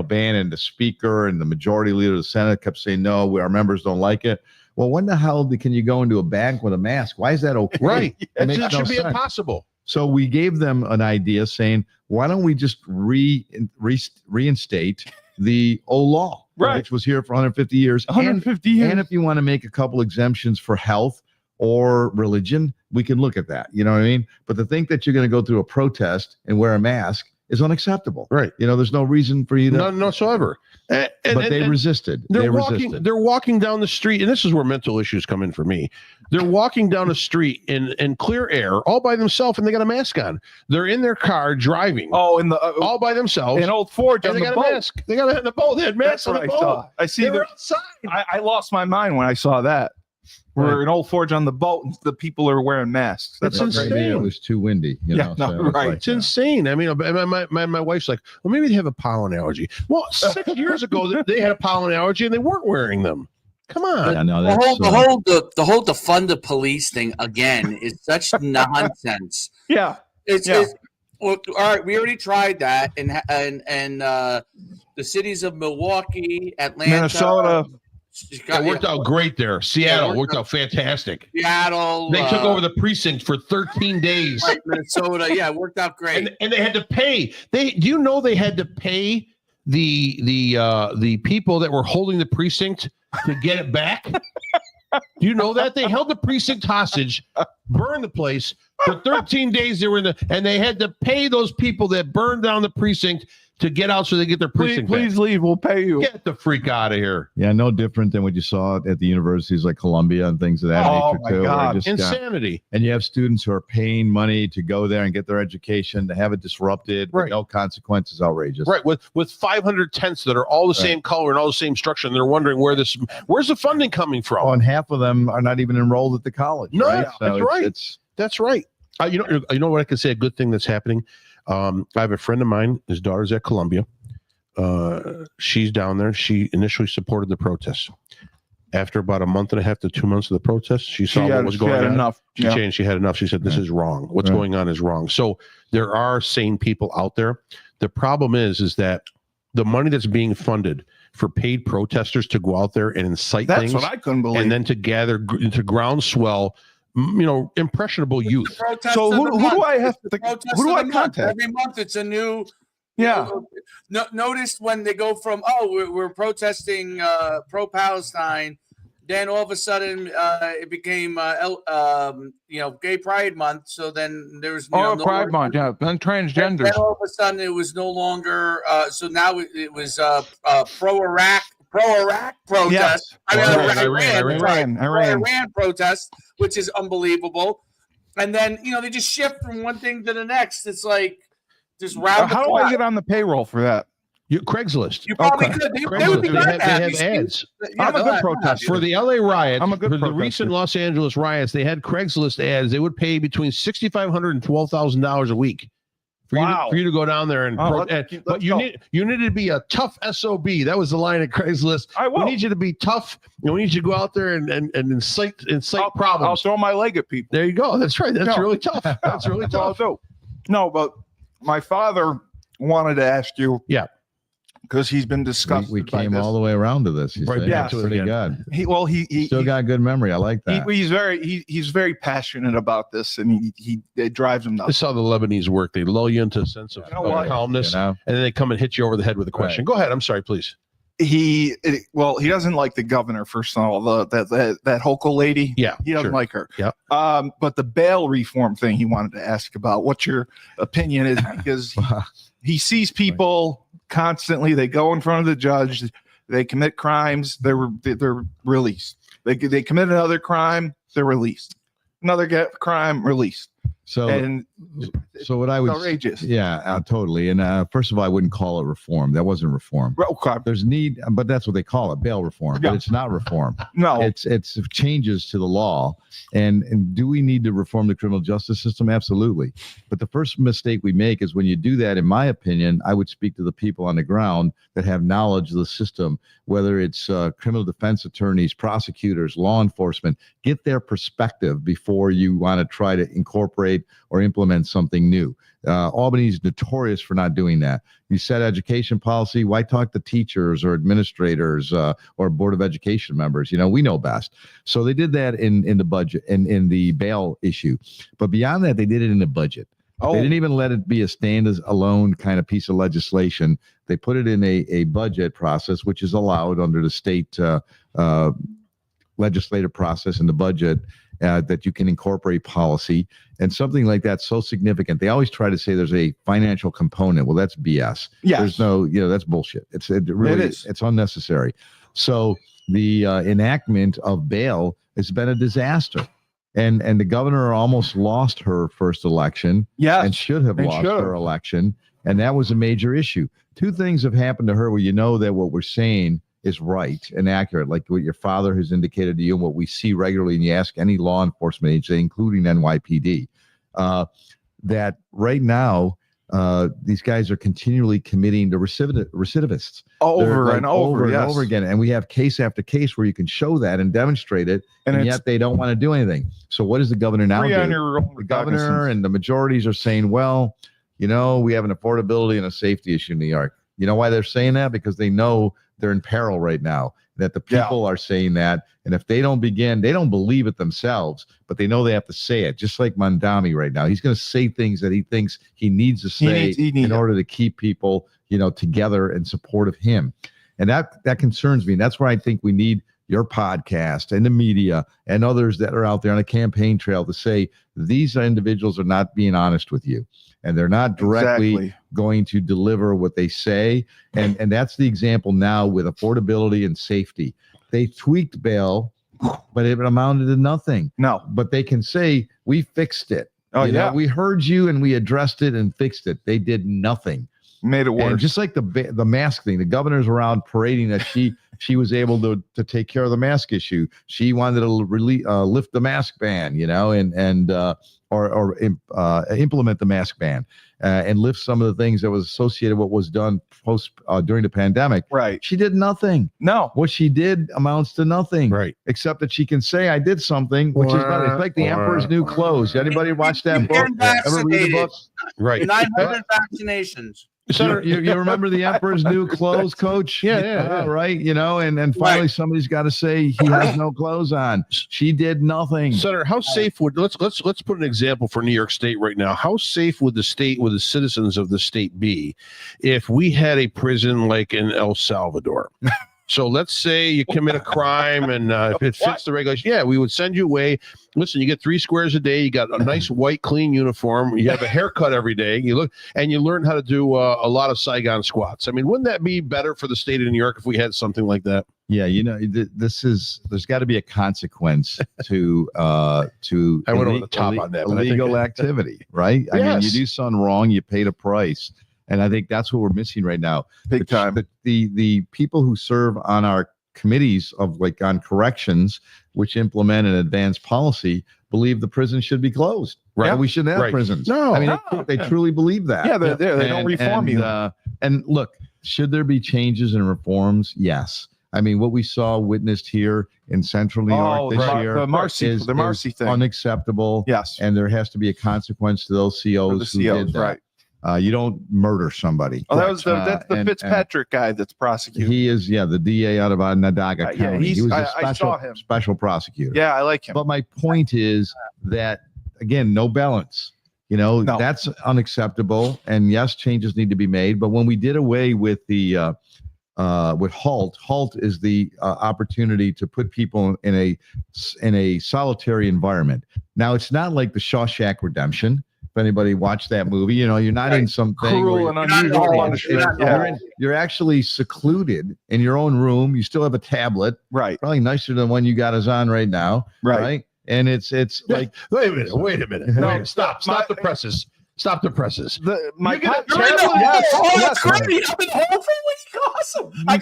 banning the speaker and the majority leader of the Senate kept saying, no, our members don't like it. Well, when the hell can you go into a bank with a mask? Why is that okay? Right. It should be impossible. So we gave them an idea saying, why don't we just reinstate the old law, which was here for 150 years. 150 years. And if you want to make a couple exemptions for health or religion, we can look at that. You know what I mean? But to think that you're going to go through a protest and wear a mask is unacceptable. Right. There's no reason for you to. None whatsoever. But they resisted. They're resisted. They're walking down the street, and this is where mental issues come in for me. They're walking down the street in clear air, all by themselves, and they got a mask on. They're in their car driving. Oh, in the all by themselves. in Old Forge on and they the got boat. a mask. They got the boat. They had masks on the boat. Saw. I see. They were outside. I lost my mind when I saw that. We're in Old Forge on the boat, and the people are wearing masks. That's insane. Maybe it was too windy. Right. It's insane. I mean, my wife's like, well, maybe they have a pollen allergy. Well, 6 years ago, they had a pollen allergy and they weren't wearing them. Come on. Yeah, no, the whole defund the police thing again is such nonsense. Yeah. It's well, all right. We already tried that, and the cities of Milwaukee, Atlanta, Minnesota. It worked out great there. Seattle worked out fantastic. Seattle. They took over the precinct for 13 days. Right, Minnesota. Yeah, it worked out great. And they had to pay. Do you know they had to pay the people that were holding the precinct to get it back? Do you know that? They held the precinct hostage, burned the place for 13 days. They were and they had to pay those people that burned down the precinct to get out so they get their precinct back. Please leave. We'll pay you. Get the freak out of here. Yeah, no different than what you saw at the universities like Columbia and things of that nature my too. God. Insanity. And you have students who are paying money to go there and get their education, to have it disrupted with no consequences. Outrageous. Right. With 500 tents that are all the same color and all the same structure, and they're wondering where's the funding coming from? Oh, and half of them are not even enrolled at the college. No, right? that's right. That's right. You know what I can say? A good thing that's happening. I have a friend of mine. His daughter's at Columbia. She's down there. She initially supported the protests. After about a month and a half to 2 months of the protests, she saw what was going on. Enough. She changed. She had enough. She said, "This is wrong. What's going on is wrong." So there are sane people out there. The problem is that the money that's being funded for paid protesters to go out there and incite things, that's what I couldn't believe, and then to gather into groundswell, impressionable youth. So who do I have to? Who do I contact? Every month it's a new. Yeah. Notice when they go from we're protesting pro-Palestine, then all of a sudden it became Gay Pride Month. So then there's Pride Month, then transgenders. Then all of a sudden it was no longer. So now it was pro-Iraq protest. Yes. Iran protest, which is unbelievable. And then they just shift from one thing to the next. It's like just round. How do I get on the payroll for that? Craigslist. You probably could. They would be they have ads. I'm a good protester. For the LA riots, I'm a good for the protester. recent Los Angeles riots, they had Craigslist ads. They would pay between $6,500 and $12,000 a week for you to go down there and but you needed to be a tough SOB. That was the line at Craigslist. We need you to be tough, and we need you to go out there and incite problems. I'll throw my leg at people. There you go. That's right. That's really tough. That's really tough. No, but my father wanted to ask you. Yeah. Because he's been discussed. We came all the way around to this. Yeah, pretty good. He still got good memory. I like that. He's very passionate about this, and it drives him nuts. This is how the Lebanese work. They lull you into a sense of calmness, and then they come and hit you over the head with a question. Go ahead. I'm sorry, please. He doesn't like the governor, first of all, that Hochul lady. Yeah, he doesn't like her. Yeah. But the bail reform thing he wanted to ask about. What your opinion is, because he sees people constantly. They go in front of the judge. They commit crimes. They're released. They commit another crime. They're released. Another crime, released. So what I would outrageous. Yeah, totally. And first of all, I wouldn't call it reform. That wasn't reform. Okay. There's need, but that's what they call it, bail reform. Yeah. But it's not reform. No, it's changes to the law. And do we need to reform the criminal justice system? Absolutely. But the first mistake we make is when you do that, in my opinion, I would speak to the people on the ground that have knowledge of the system, whether it's criminal defense attorneys, prosecutors, law enforcement. Get their perspective before you want to try to incorporate or implement something new. Albany's notorious for not doing that. You set education policy. Why talk to teachers or administrators or board of education members? We know best. So they did that in the budget and in the bail issue. But beyond that, they did it in the budget. They didn't even let it be a stand-alone kind of piece of legislation. They put it in a budget process, which is allowed under the state legislative process in the budget. that you can incorporate policy, and something like that so significant. They always try to say there's a financial component. Well, that's BS. Yes. There's no, that's bullshit. It really is. It's unnecessary. So the enactment of bail has been a disaster. And the governor almost lost her first election, and should have lost her election, and that was a major issue. Two things have happened to her where you know that what we're saying is right and accurate, like what your father has indicated to you and what we see regularly, and you ask any law enforcement agency, including NYPD, that right now these guys are continually committing to recidivists over and over again, and we have case after case where you can show that and demonstrate it, and yet they don't want to do anything. So what does the governor now do? The governor and the majorities are saying, well, we have an affordability and a safety issue in New York. You know why they're saying that? Because they know they're in peril right now, that the people are saying that. And if they don't begin, they don't believe it themselves, but they know they have to say it. Just like Mondami right now, he's going to say things that he thinks he needs to say in order to keep people, together in support of him. And that concerns me. And that's where I think we need your podcast and the media and others that are out there on a campaign trail to say these individuals are not being honest with you, and they're not directly going to deliver what they say. And that's the example now with affordability and safety. They tweaked bail, but it amounted to nothing. No, but they can say we fixed it. We heard you and we addressed it and fixed it. They did nothing. Made it worse. And just like the mask thing, the governor's around parading that she was able to take care of the mask issue. She wanted to lift the mask ban, or implement the mask ban and lift some of the things that was associated with what was done during the pandemic. Right. She did nothing. No. What she did amounts to nothing. Right. Except that she can say I did something, which is funny. It's like the Emperor's New Clothes. Anybody watch that book? Ever read the book? Right. 900 vaccinations. So you remember the Emperor's New Clothes, Coach? Yeah. Right. And finally somebody's got to say he has no clothes on. She did nothing. Senator, how safe would let's put an example for New York State right now. How safe would the citizens of the state be if we had a prison like in El Salvador? So let's say you commit a crime and if it fits the regulation, we would send you away. Listen, you get 3 squares a day. You got a nice white, clean uniform. You have a haircut every day. You learn how to do a lot of Saigon squats. I mean, wouldn't that be better for the state of New York if we had something like that? Yeah, there's got to be a consequence to I went over the top on that. Illegal activity, right? I mean, you do something wrong, you pay the price. And I think that's what we're missing right now. Big time. The people who serve on our committees on corrections, which implement and advance policy, believe the prison should be closed. Right. We shouldn't have prisons. No. I mean, they truly believe that. Yeah, they don't reform you. And look, should there be changes and reforms? Yes. I mean, what we witnessed here in Central New York this year, the Marcy thing, unacceptable. Yes. And there has to be a consequence to those COs who did that. Right. You don't murder somebody. Oh, that's the Fitzpatrick guy that's prosecuted. He is, the DA out of Onondaga County. He was I saw him. Special prosecutor. Yeah, I like him. But my point is that, again, no balance. That's unacceptable. And yes, changes need to be made. But when we did away with the with HALT is the opportunity to put people in a solitary environment. Now, it's not like the Shawshank Redemption. If anybody watched that movie, you're not in something cruel and unusual. You're actually secluded in your own room. You still have a tablet, right? Probably nicer than the one you got us on right now, right? And it's like, wait a minute. No, stop the presses. Stop the presses. My that's great. I've been home for a week. Awesome. I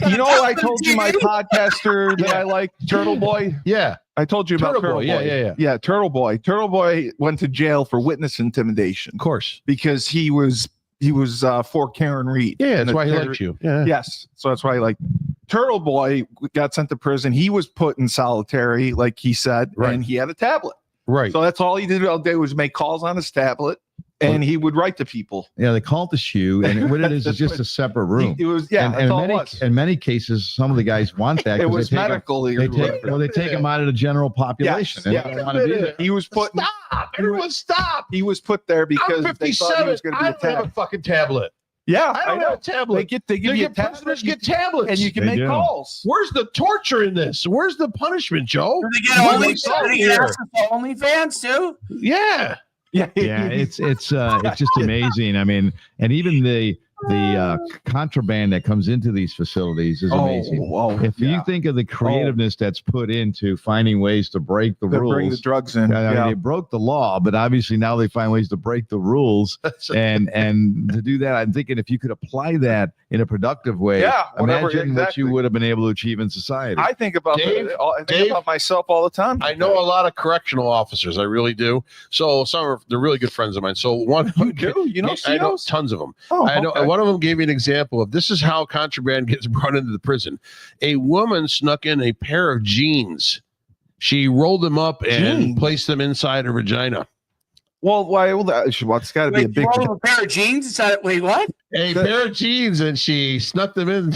told you my podcaster that I like, Turtle Boy. Yeah. I told you about Turtle Boy. Yeah, Turtle Boy. Turtle Boy went to jail for witness intimidation. Of course. Because he was for Karen Reed. Yeah, that's why he liked you. Yeah. Yes. So that's why I like Turtle Boy got sent to prison. He was put in solitary, like he said, and he had a tablet. Right. So that's all he did all day was make calls on his tablet. And he would write to people. Yeah, they call it the shoe, and what it is just a separate room. It was, and in many cases, some of the guys want that. It was medical. They take them out of the general population. Yes, and they want to be there. He was put. Stop! Everyone, stop! He was put there because I'm 57. they thought he was going to be attacked. I don't have a fucking tablet. Yeah, I don't know. have a tablet. They give you a tablet, prisoners get tablets, and you can They make do. calls. Where's the torture in this? Where's the punishment, Joe? Do they get What only? we saw Do they here. get access to OnlyFans too? Yeah. Yeah, it's just amazing. I mean, and even the contraband that comes into these facilities is amazing. If you think of the creativeness that's put into finding ways to break the rules, bring the drugs in. I mean, they broke the law, but obviously now they find ways to break the rules, and to do that, I'm thinking if you could apply that in a productive way, imagine what you would have been able to achieve in society. I think about Dave, about myself all the time. I know a lot of correctional officers. I really do. So they're really good friends of mine. So one of them, You know I know COs? tons of them. Oh, I know okay. one of them gave me an example of this is how contraband gets brought into the prison. A woman snuck in a pair of jeans. She rolled them up and placed them inside her vagina. Well, why? Well, it's got to be a big. A pair of jeans inside. Wait, what? A pair of jeans, and she snuck them in.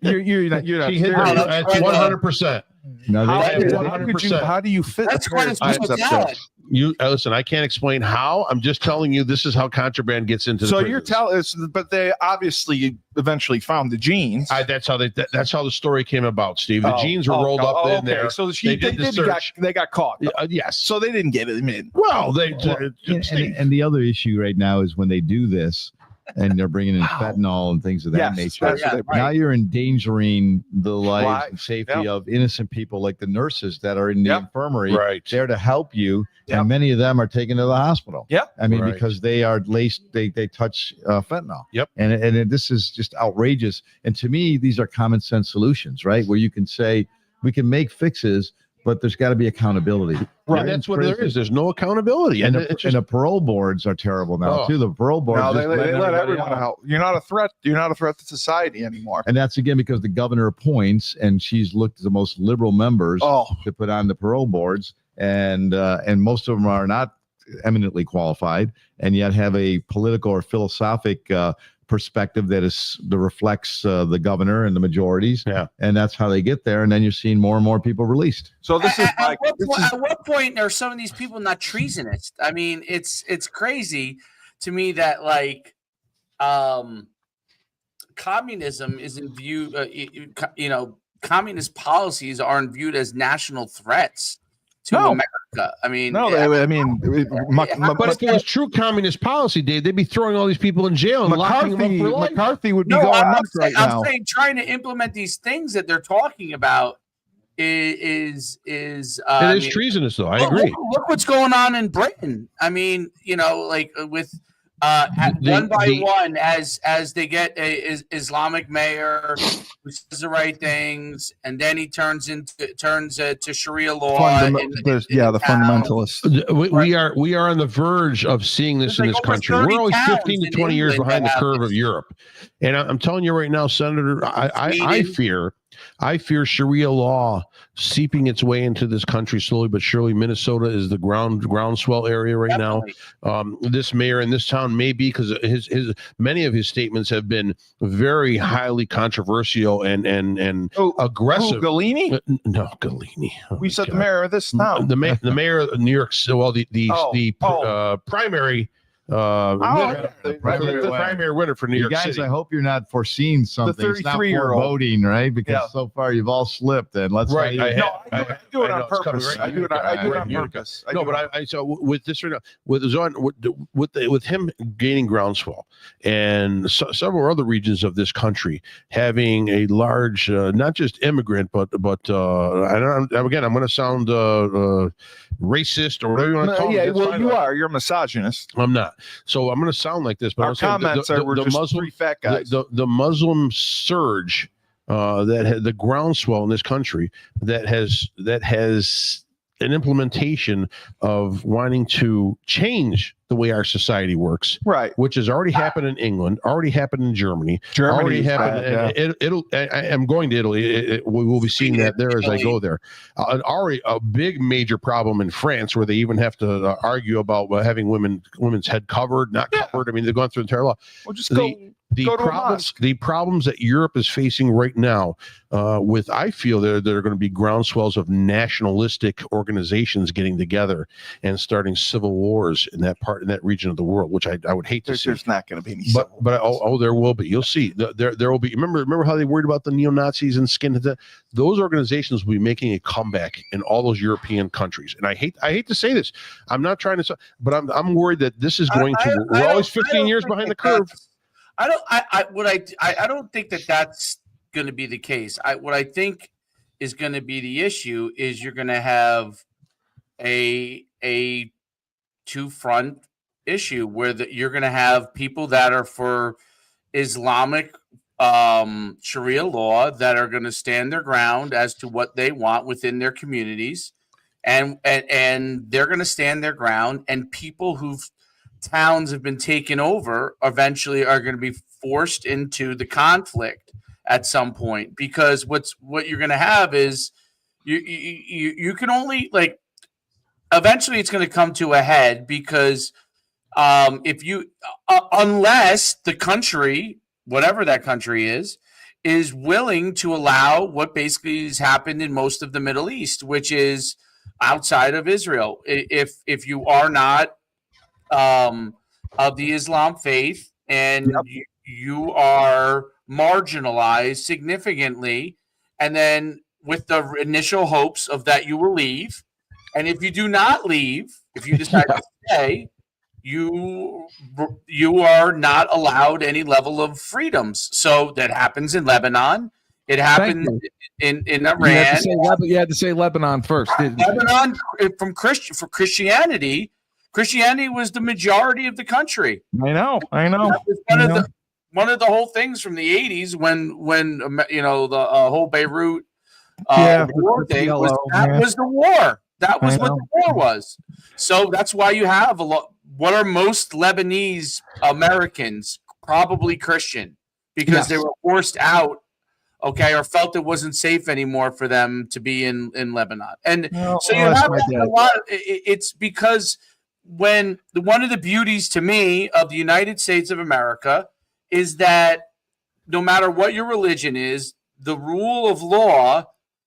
You're not. She hit them. That's 100%. No, How do you fit? That's a pair quite a of special jeans up there? talent. You listen. I can't explain how. I'm just telling you this is how contraband gets into. So the you're prisons. telling, but they obviously eventually found the jeans. That's how the story came about, Steve. The jeans were rolled up in there. So they got caught. Yes. So they didn't get it in. Well, and the other issue right now is when they do this, and they're bringing in fentanyl and things of that nature. Now you're endangering the lives and safety of innocent people like the nurses that are in the infirmary there to help you. And many of them are taken to the hospital. I mean, because they are laced, they touch fentanyl. And this is just outrageous. And to me, these are common sense solutions, right? Where you can say, we can make fixes, but there's got to be accountable. And that's what there is. There's no accountability. And the parole boards are terrible now too. The parole boards they let everyone out. You're not a threat. You're not a threat to society anymore. And that's again because the governor appoints, and she's looked at the most liberal members to put on the parole boards, and most of them are not eminently qualified, and yet have a political or philosophic perspective that reflects the governor and the majorities, and that's how they get there. And then you're seeing more and more people released. So this is at what point are some of these people not treasonous? I mean, it's crazy to me that like communism isn't viewed. Communist policies aren't viewed as national threats to America. I mean, but if it was true communist policy, Dave, they'd be throwing all these people in jail and locking them up for life. McCarthy would be going nuts right now. I'm saying trying to implement these things that they're talking about is treasonous, though. I agree. Look what's going on in Britain. I mean, like with one by one, as they get a Islamic mayor who says the right things, and then he turns to Sharia law. The fundamentalists. We are on the verge of seeing this in this country. We're only 15 to 20 years behind the curve of Europe, and I'm telling you right now, Senator, I fear Sharia law seeping its way into this country slowly but surely. Minnesota is the groundswell area right now. This mayor in this town may be, because many of his statements have been very highly controversial and aggressive. Galini? No, Galini. We said the mayor of this town. The mayor of New York. Well, the primary. The primary winner for New York City. I hope you're not foreseeing something. The 33-year-old voting, right? Because so far you've all slipped. And let's I do it on purpose. I do it on purpose. No, but I so with this right now, with him gaining groundswell, and several other regions of this country having a large, not just immigrant, but I'm going to sound racist or whatever you want to call it. Well, you are. You're a misogynist. I'm not. So I'm going to sound like this, but our comments we're just Muslim, three fat guys. The Muslim surge that had the groundswell in this country that has an implementation of wanting to change the way our society works, right? Which has already happened in England, already happened in Germany, already happened. I'm going to Italy. We will be seeing that there as I go there. Already a big major problem in France, where they even have to argue about having women's head covered, not covered. I mean, they've gone through the entire law. Well, just go The problems that Europe is facing right now, I feel there are going to be groundswells of nationalistic organizations getting together and starting civil wars in that region of the world, which I would hate to see. There's not going to be any. But there will be. You'll see. There will be. Remember how they worried about the neo-Nazis and skinheads? Those organizations will be making a comeback in all those European countries. And I hate to say this. I'm not trying to, but I'm worried that this is going to. We're always 15 years behind the curve. I don't think that that's going to be the case. What I think is going to be the issue is you're going to have a two-front issue where you're going to have people that are for Islamic Sharia law that are going to stand their ground as to what they want within their communities, and they're going to stand their ground, and people whose towns have been taken over eventually are going to be forced into the conflict at some point, because what you're going to have is you can only, like, eventually it's going to come to a head, because if you unless the country, whatever that country is willing to allow what basically has happened in most of the Middle East, which is outside of Israel. If you are not of the Islam faith and you are marginalized significantly, and then with the initial hopes of that you will leave, and if you do not leave, if you decide to stay, you are not allowed any level of freedoms. So that happens in Lebanon. It happened in Iran. You had to say Lebanon first. Lebanon, for Christianity was the majority of the country. I know. One of the whole things from the 80s when the whole Beirut war thing was the war. That was what the war was. So that's why you have a lot. What are most Lebanese Americans? Probably Christian, because they were forced out, or felt it wasn't safe anymore for them to be in Lebanon. And so you have a lot. It's because one of the beauties to me of the United States of America is that no matter what your religion is, the rule of law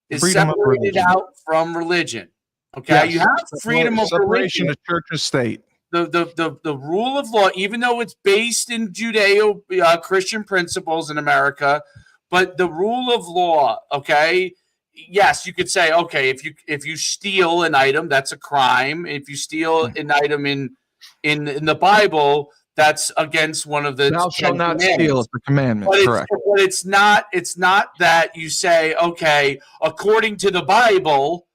is separated out from religion. Okay, yes. You have freedom of separation religion. of church and state. The rule of law, even though it's based in Judeo-Christian principles in America, but the rule of law, okay, yes, you could say, okay, if you steal an item, that's a crime. If you steal an item in the Bible, that's against one of the thou shalt not steal. It's the commandment, correct? But it's not that you say, okay, according to the Bible,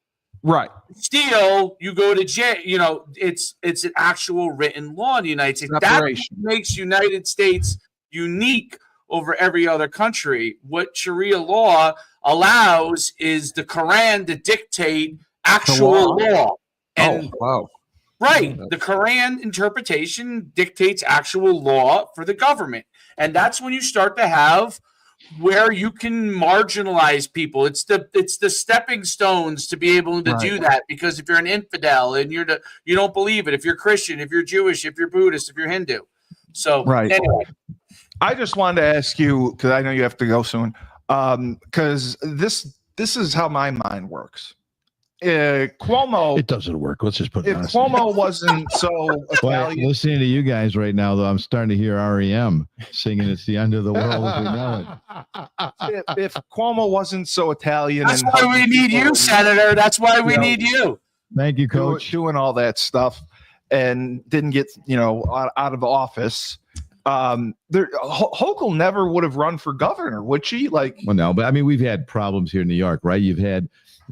right? Steal, you go to jail. It's an actual written law in the United States. That makes United States unique over every other country. What Sharia law allows is the Quran to dictate actual law. And right, the Quran interpretation dictates actual law for the government, and that's when you start to have where you can marginalize people. It's the stepping stones to be able to do that, because if you're an infidel and you don't believe it, if you're Christian, if you're Jewish, if you're Buddhist, if you're Hindu. So anyway. I just wanted to ask you, because I know you have to go soon, because this is how my mind works. Cuomo, it doesn't work. Let's just put it. If Cuomo wasn't so Italian, listening to you guys right now, though, I'm starting to hear REM singing "It's the End of the World" as we know it. If Cuomo wasn't so Italian, that's why we need you, Senator. That's why we need you. Thank you, Coach. Doing all that stuff and didn't get out of office. Hochul never would have run for governor, would she? Well, no, but I mean, we've had problems here in New York, right? You've had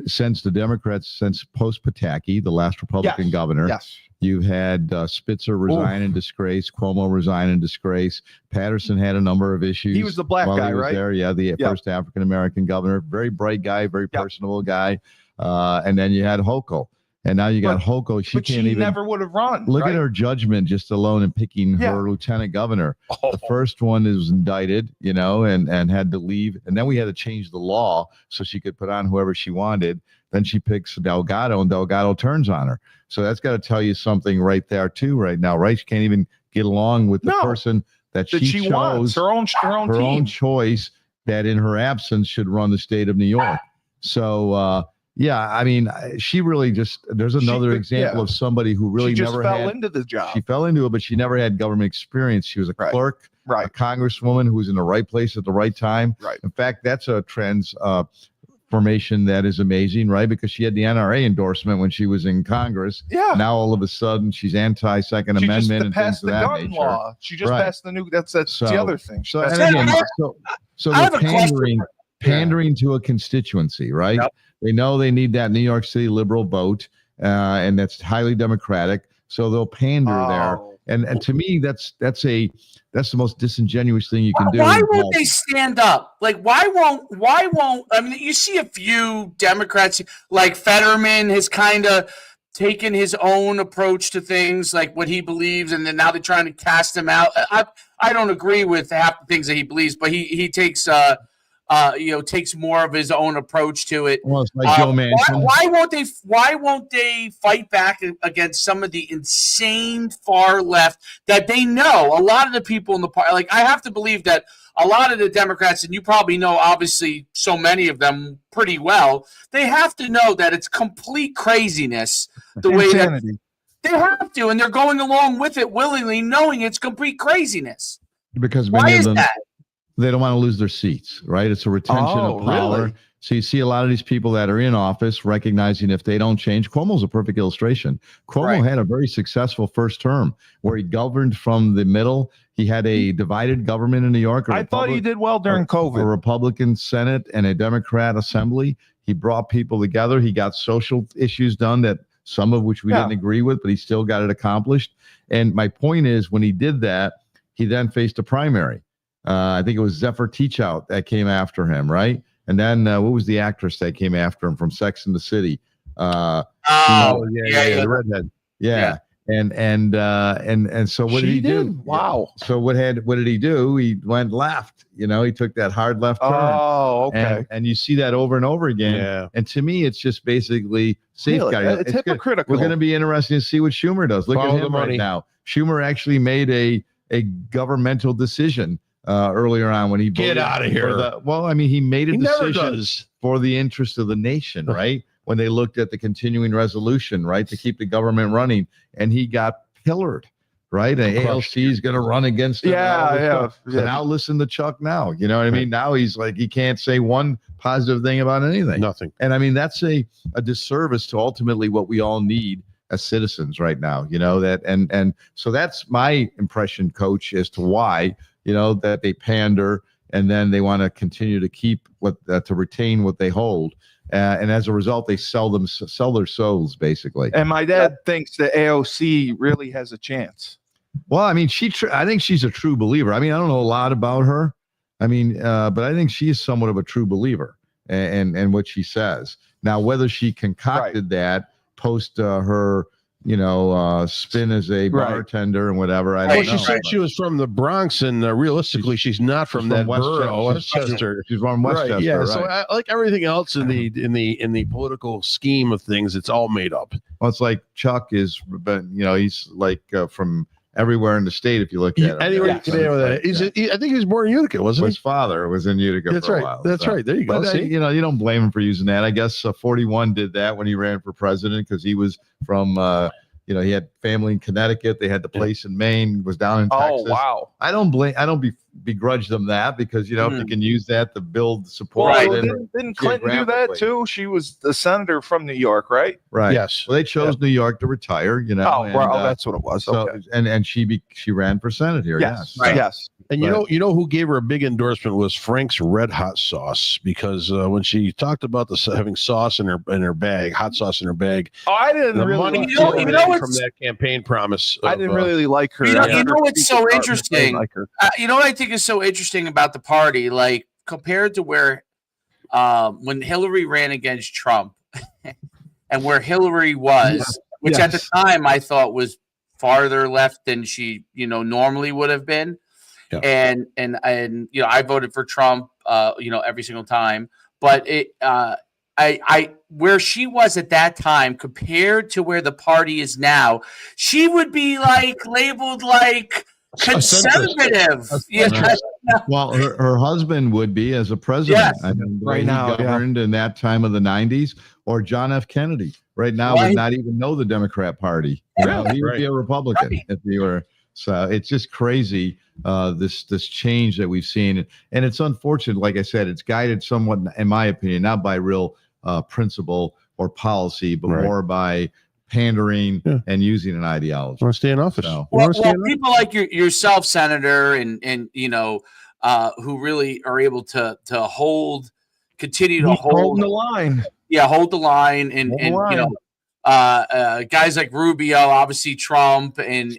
since post Pataki, the last Republican governor. Yes. You've had Spitzer resign in disgrace, Cuomo resign in disgrace. Patterson had a number of issues. He was the black guy, right? The first African American governor. Very bright guy, very personable guy. And then you had Hochul. And now you got Hochul. She never would have run. Look at her judgment just alone in picking her lieutenant governor. The first one was indicted, and had to leave. And then we had to change the law so she could put on whoever she wanted. Then she picks Delgado, and Delgado turns on her. So that's got to tell you something right there, too, right now, right? She can't even get along with the person that That she wants chose her own her team. own choice that in her absence should run the state of New York. So, yeah, I mean, she really there's another example of somebody who really she just never fell had, into the job. she fell into it, but she never had government experience. She was a clerk, a Right. congresswoman who was in the right place at the right time. Right. In fact, that's a transformation that is amazing, right? Because she had the NRA endorsement when she was in Congress. Yeah. Now all of a sudden she's anti-Second She Amendment just and passed things the of that gun nature. law. She just Right. passed the new. That's So- the other thing. So, That's- and again, so I have they're a question. pandering to a constituency, right? Yep. They know they need that New York City liberal vote, and that's highly democratic. So they'll pander there. Oh. And to me, that's the most disingenuous thing you can do. Why won't they stand up? Like, why won't, I mean, you see a few Democrats, like Fetterman has kind of taken his own approach to things, like what he believes, and then now they're trying to cast him out. I don't agree with half the things that he believes, but he takes takes more of his own approach to it. Well, it's like Joe Manchin. Why won't they fight back against some of the insane far left that they know? A lot of the people in the party, like, I have to believe that a lot of the Democrats, and you probably know, obviously, so many of them pretty well, they have to know that it's complete craziness the way that they have to, and they're going along with it willingly, knowing it's complete craziness. Because why many is of them, that? they don't want to lose their seats, right? It's a retention of power. Really? So you see a lot of these people that are in office recognizing if they don't change. Cuomo's a perfect illustration. Cuomo had a very successful first term where he governed from the middle. He had a divided government in New York. I thought he did well during A COVID. Republican Senate and a Democrat Assembly. He brought people together. He got social issues done that some of which we didn't agree with, but he still got it accomplished. And my point is, when he did that, he then faced a primary. I think it was Zephyr Teachout that came after him, right? And then what was the actress that came after him from Sex and the City? Yeah, the redhead. Yeah. And so what did he do? Wow. So what did he do? He went left. He took that hard left turn. Oh, okay. And you see that over and over again. Yeah. And to me, it's just basically safeguarding. It's hypocritical. We're going to be interested to see what Schumer does. Look Follow at the him money. right now. Schumer actually made a governmental decision earlier on when he Get voted out of here. he made a He never decision does. for the interest of the nation, right? When they looked at the continuing resolution, right, to keep the government running, and he got pillared, right? And ALC is going to run against him. So now listen to Chuck now. You know what I mean? Now he's like, he can't say one positive thing about anything. Nothing. And I mean, that's a disservice to ultimately what we all need as citizens right now, that, and so that's my impression, Coach, as to why, that they pander and then they want to continue to keep to retain what they hold. And as a result, they sell their souls, basically. And my dad thinks that AOC really has a chance. Well, I mean, I think she's a true believer. I mean, I don't know a lot about her. I mean, but I think she is somewhat of a true believer and what she says. Now, whether she concocted that post her, spin as a bartender and whatever, I don't know. She said she was from the Bronx, and realistically, she's not from that borough, Westchester. She's from Westchester, right? Yeah. right. So, like everything else in the political scheme of things, it's all made up. Well, it's like Chuck is, he's like from everywhere in the state. If you look at him, Anywhere you can name that. I think he was born in Utica, wasn't he? His father was in Utica. That's for right. A while, That's right. There you go. But See? you don't blame him for using that. I guess 41 did that when he ran for president because he was from. He had family in Connecticut. They had the place in Maine. Was down in Texas. Oh, wow. I don't begrudge them that because if you can use that to build support. Well, then didn't Clinton do that geographically. too? She was the senator from New York, right? Right. Yes. Well, they chose New York to retire. Oh, that's what it was. So Okay. and she ran for Senate here. Yes. Yes. Yes. And you know who gave her a big endorsement was Frank's Red Hot Sauce, because when she talked about having sauce in her bag, hot sauce in her bag, Oh, I didn't the really. money from that campaign promise. I didn't really like her. You know I never what's so speak about her. I interesting? didn't like her. You know what I think is so interesting about the party, like compared to where when Hillary ran against Trump and where Hillary was, which at the time I thought was farther left than she, normally would have been. Yeah. And I voted for Trump, every single time, but I where she was at that time compared to where the party is now, she would be like labeled like Conservative. Right. Well, her husband would be as a president. Yes. I mean, Right he now, governed in that time of the 90s, or John F. Kennedy right now would not even know the Democrat Party. You know, he would be a Republican if he were. So it's just crazy, this change that we've seen. And it's unfortunate. Like I said, it's guided somewhat, in my opinion, not by real principle or policy, but more by pandering and using an ideology. Want to stay in office? So, Well, people like yourself, Senator, and who really are able to continue to hold the line. Yeah, hold the line, and guys like Rubio, obviously Trump, and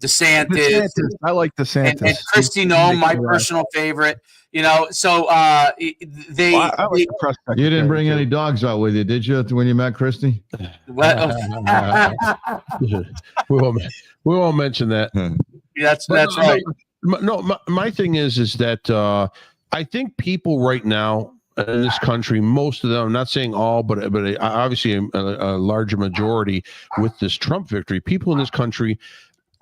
DeSantis. I like DeSantis. And Kristi Noem, my personal favorite. So they. I like the press you didn't bring any dogs out with you, did you, when you met Kristi? we won't mention that. That's right. My thing is that I think people right now in this country, most of them, I'm not saying all, but obviously a larger majority with this Trump victory, people in this country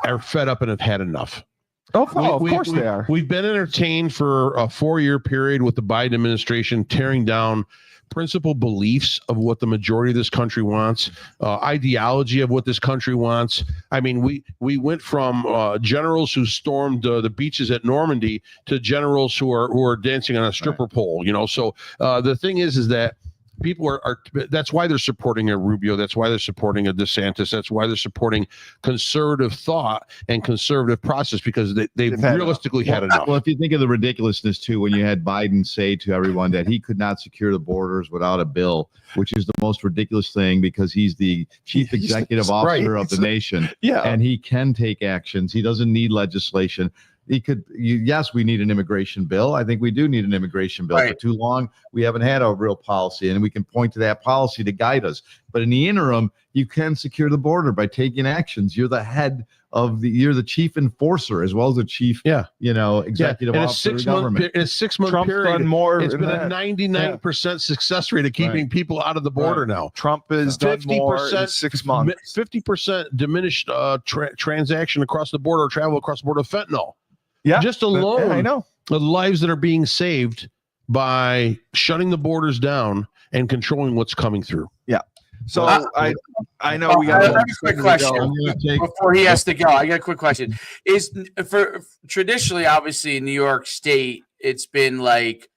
are fed up and have had enough. Of course they are. We've been entertained for a 4-year period with the Biden administration tearing down principal beliefs of what the majority of this country wants, ideology of what this country wants. I mean, we went from generals who stormed the beaches at Normandy to generals who are dancing on a stripper pole. So the thing is that people are that's why they're supporting a Rubio. That's why they're supporting a DeSantis. That's why they're supporting conservative thought and conservative process, because they've realistically had enough. Well, if you think of the ridiculousness too, when you had Biden say to everyone that he could not secure the borders without a bill, which is the most ridiculous thing, because he's the chief executive officer of the nation. Yeah. And he can take actions. He doesn't need legislation. Yes, we need an immigration bill. I think we do need an immigration bill. For too long, we haven't had a real policy, and we can point to that policy to guide us. But in the interim, you can secure the border by taking actions. You're the head you're the chief enforcer as well as the chief, executive officer of the government. In a 6-month period, it's been a 99% success rate of keeping people out of the border now. Trump has done more in 6 months. 50% diminished transaction across the border, travel across the border of fentanyl. Yeah, just alone, I know the lives that are being saved by shutting the borders down and controlling what's coming through. Yeah. So I know we got a quick question before he has to go. I got a quick question. Is for traditionally, obviously in New York State, it's been like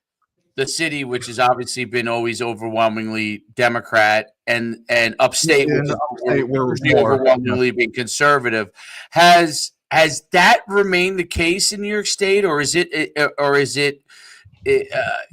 the city, which has obviously been always overwhelmingly Democrat, and upstate, which has overwhelmingly been conservative. Has that remained the case in New York State, or is it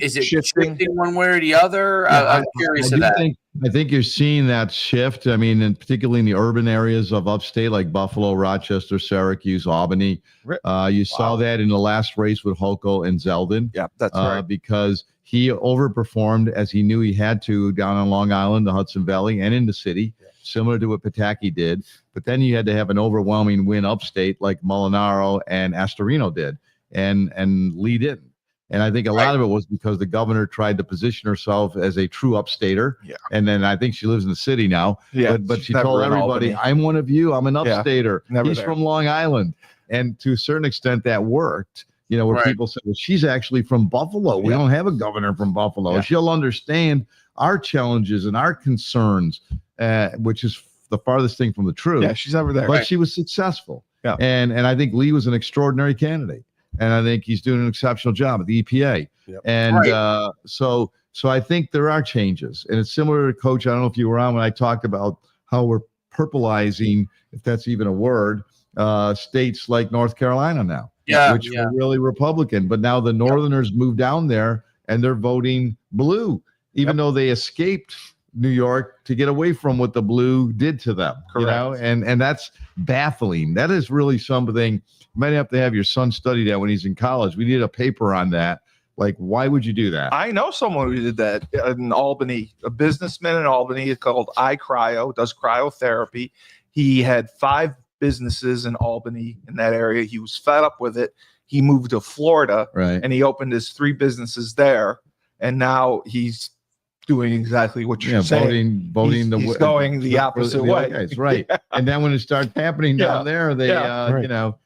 shifting one way or the other? I'm curious of that. I think you're seeing that shift. I mean, and particularly in the urban areas of upstate, like Buffalo, Rochester, Syracuse, Albany. You saw that in the last race with Hochul and Zeldin. Yeah, that's right. Because he overperformed, as he knew he had to, down on Long Island, the Hudson Valley, and in the city. Similar to what Pataki did, but then you had to have an overwhelming win upstate like Molinaro and Astorino did, and Lee didn't. And I think a lot of it was because the governor tried to position herself as a true upstater. Yeah. And then I think she lives in the city now. Yeah. But she told everybody, I'm one of you. I'm an upstater. He's from Long Island. And to a certain extent that worked, where people said, well, she's actually from Buffalo. We don't have a governor from Buffalo. Yeah. She'll understand our challenges and our concerns. Which is the farthest thing from the truth. Yeah, she's over there. But she was successful. Yeah. And I think Lee was an extraordinary candidate. And I think he's doing an exceptional job at the EPA. Yep. And so I think there are changes. And it's similar to, Coach, I don't know if you were on when I talked about how we're purpleizing, if that's even a word, states like North Carolina now. Which were really Republican. But now the Northerners moved down there and they're voting blue, even though they escaped New York to get away from what the blue did to them. Correct. And that's baffling. That is really something. You might have to have your son study that when he's in college. We need a paper on that. Like, why would you do that? I know someone who did that in Albany, a businessman in Albany called iCryo, does cryotherapy. He had 5 businesses in Albany in that area. He was fed up with it. He moved to Florida and he opened his 3 businesses there. And now he's doing exactly what you're saying. voting He's going the opposite way. Guys, right. And then when it starts happening down there, they, right. you know,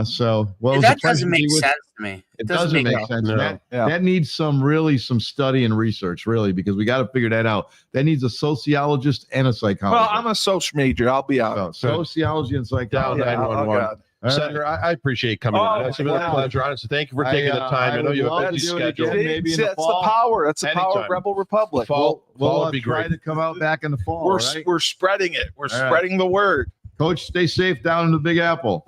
so well, That doesn't make sense to me. It doesn't make sense. No. That needs some study and research, really, because we got to figure that out. That needs a sociologist and a psychologist. Well, I'm a social major. I'll be out. So, sociology and psychology. Down 911. God. Senator, I appreciate coming on. It's been a pleasure. Honestly, thank you for taking the time. I know you have a busy schedule. Maybe in the That's fall. the power. That's the power Anytime. of Rebel Republic. Fall We'll would be try great. to come out back in the fall. We're spreading it. We're All right. spreading the word. Coach, stay safe down in the Big Apple.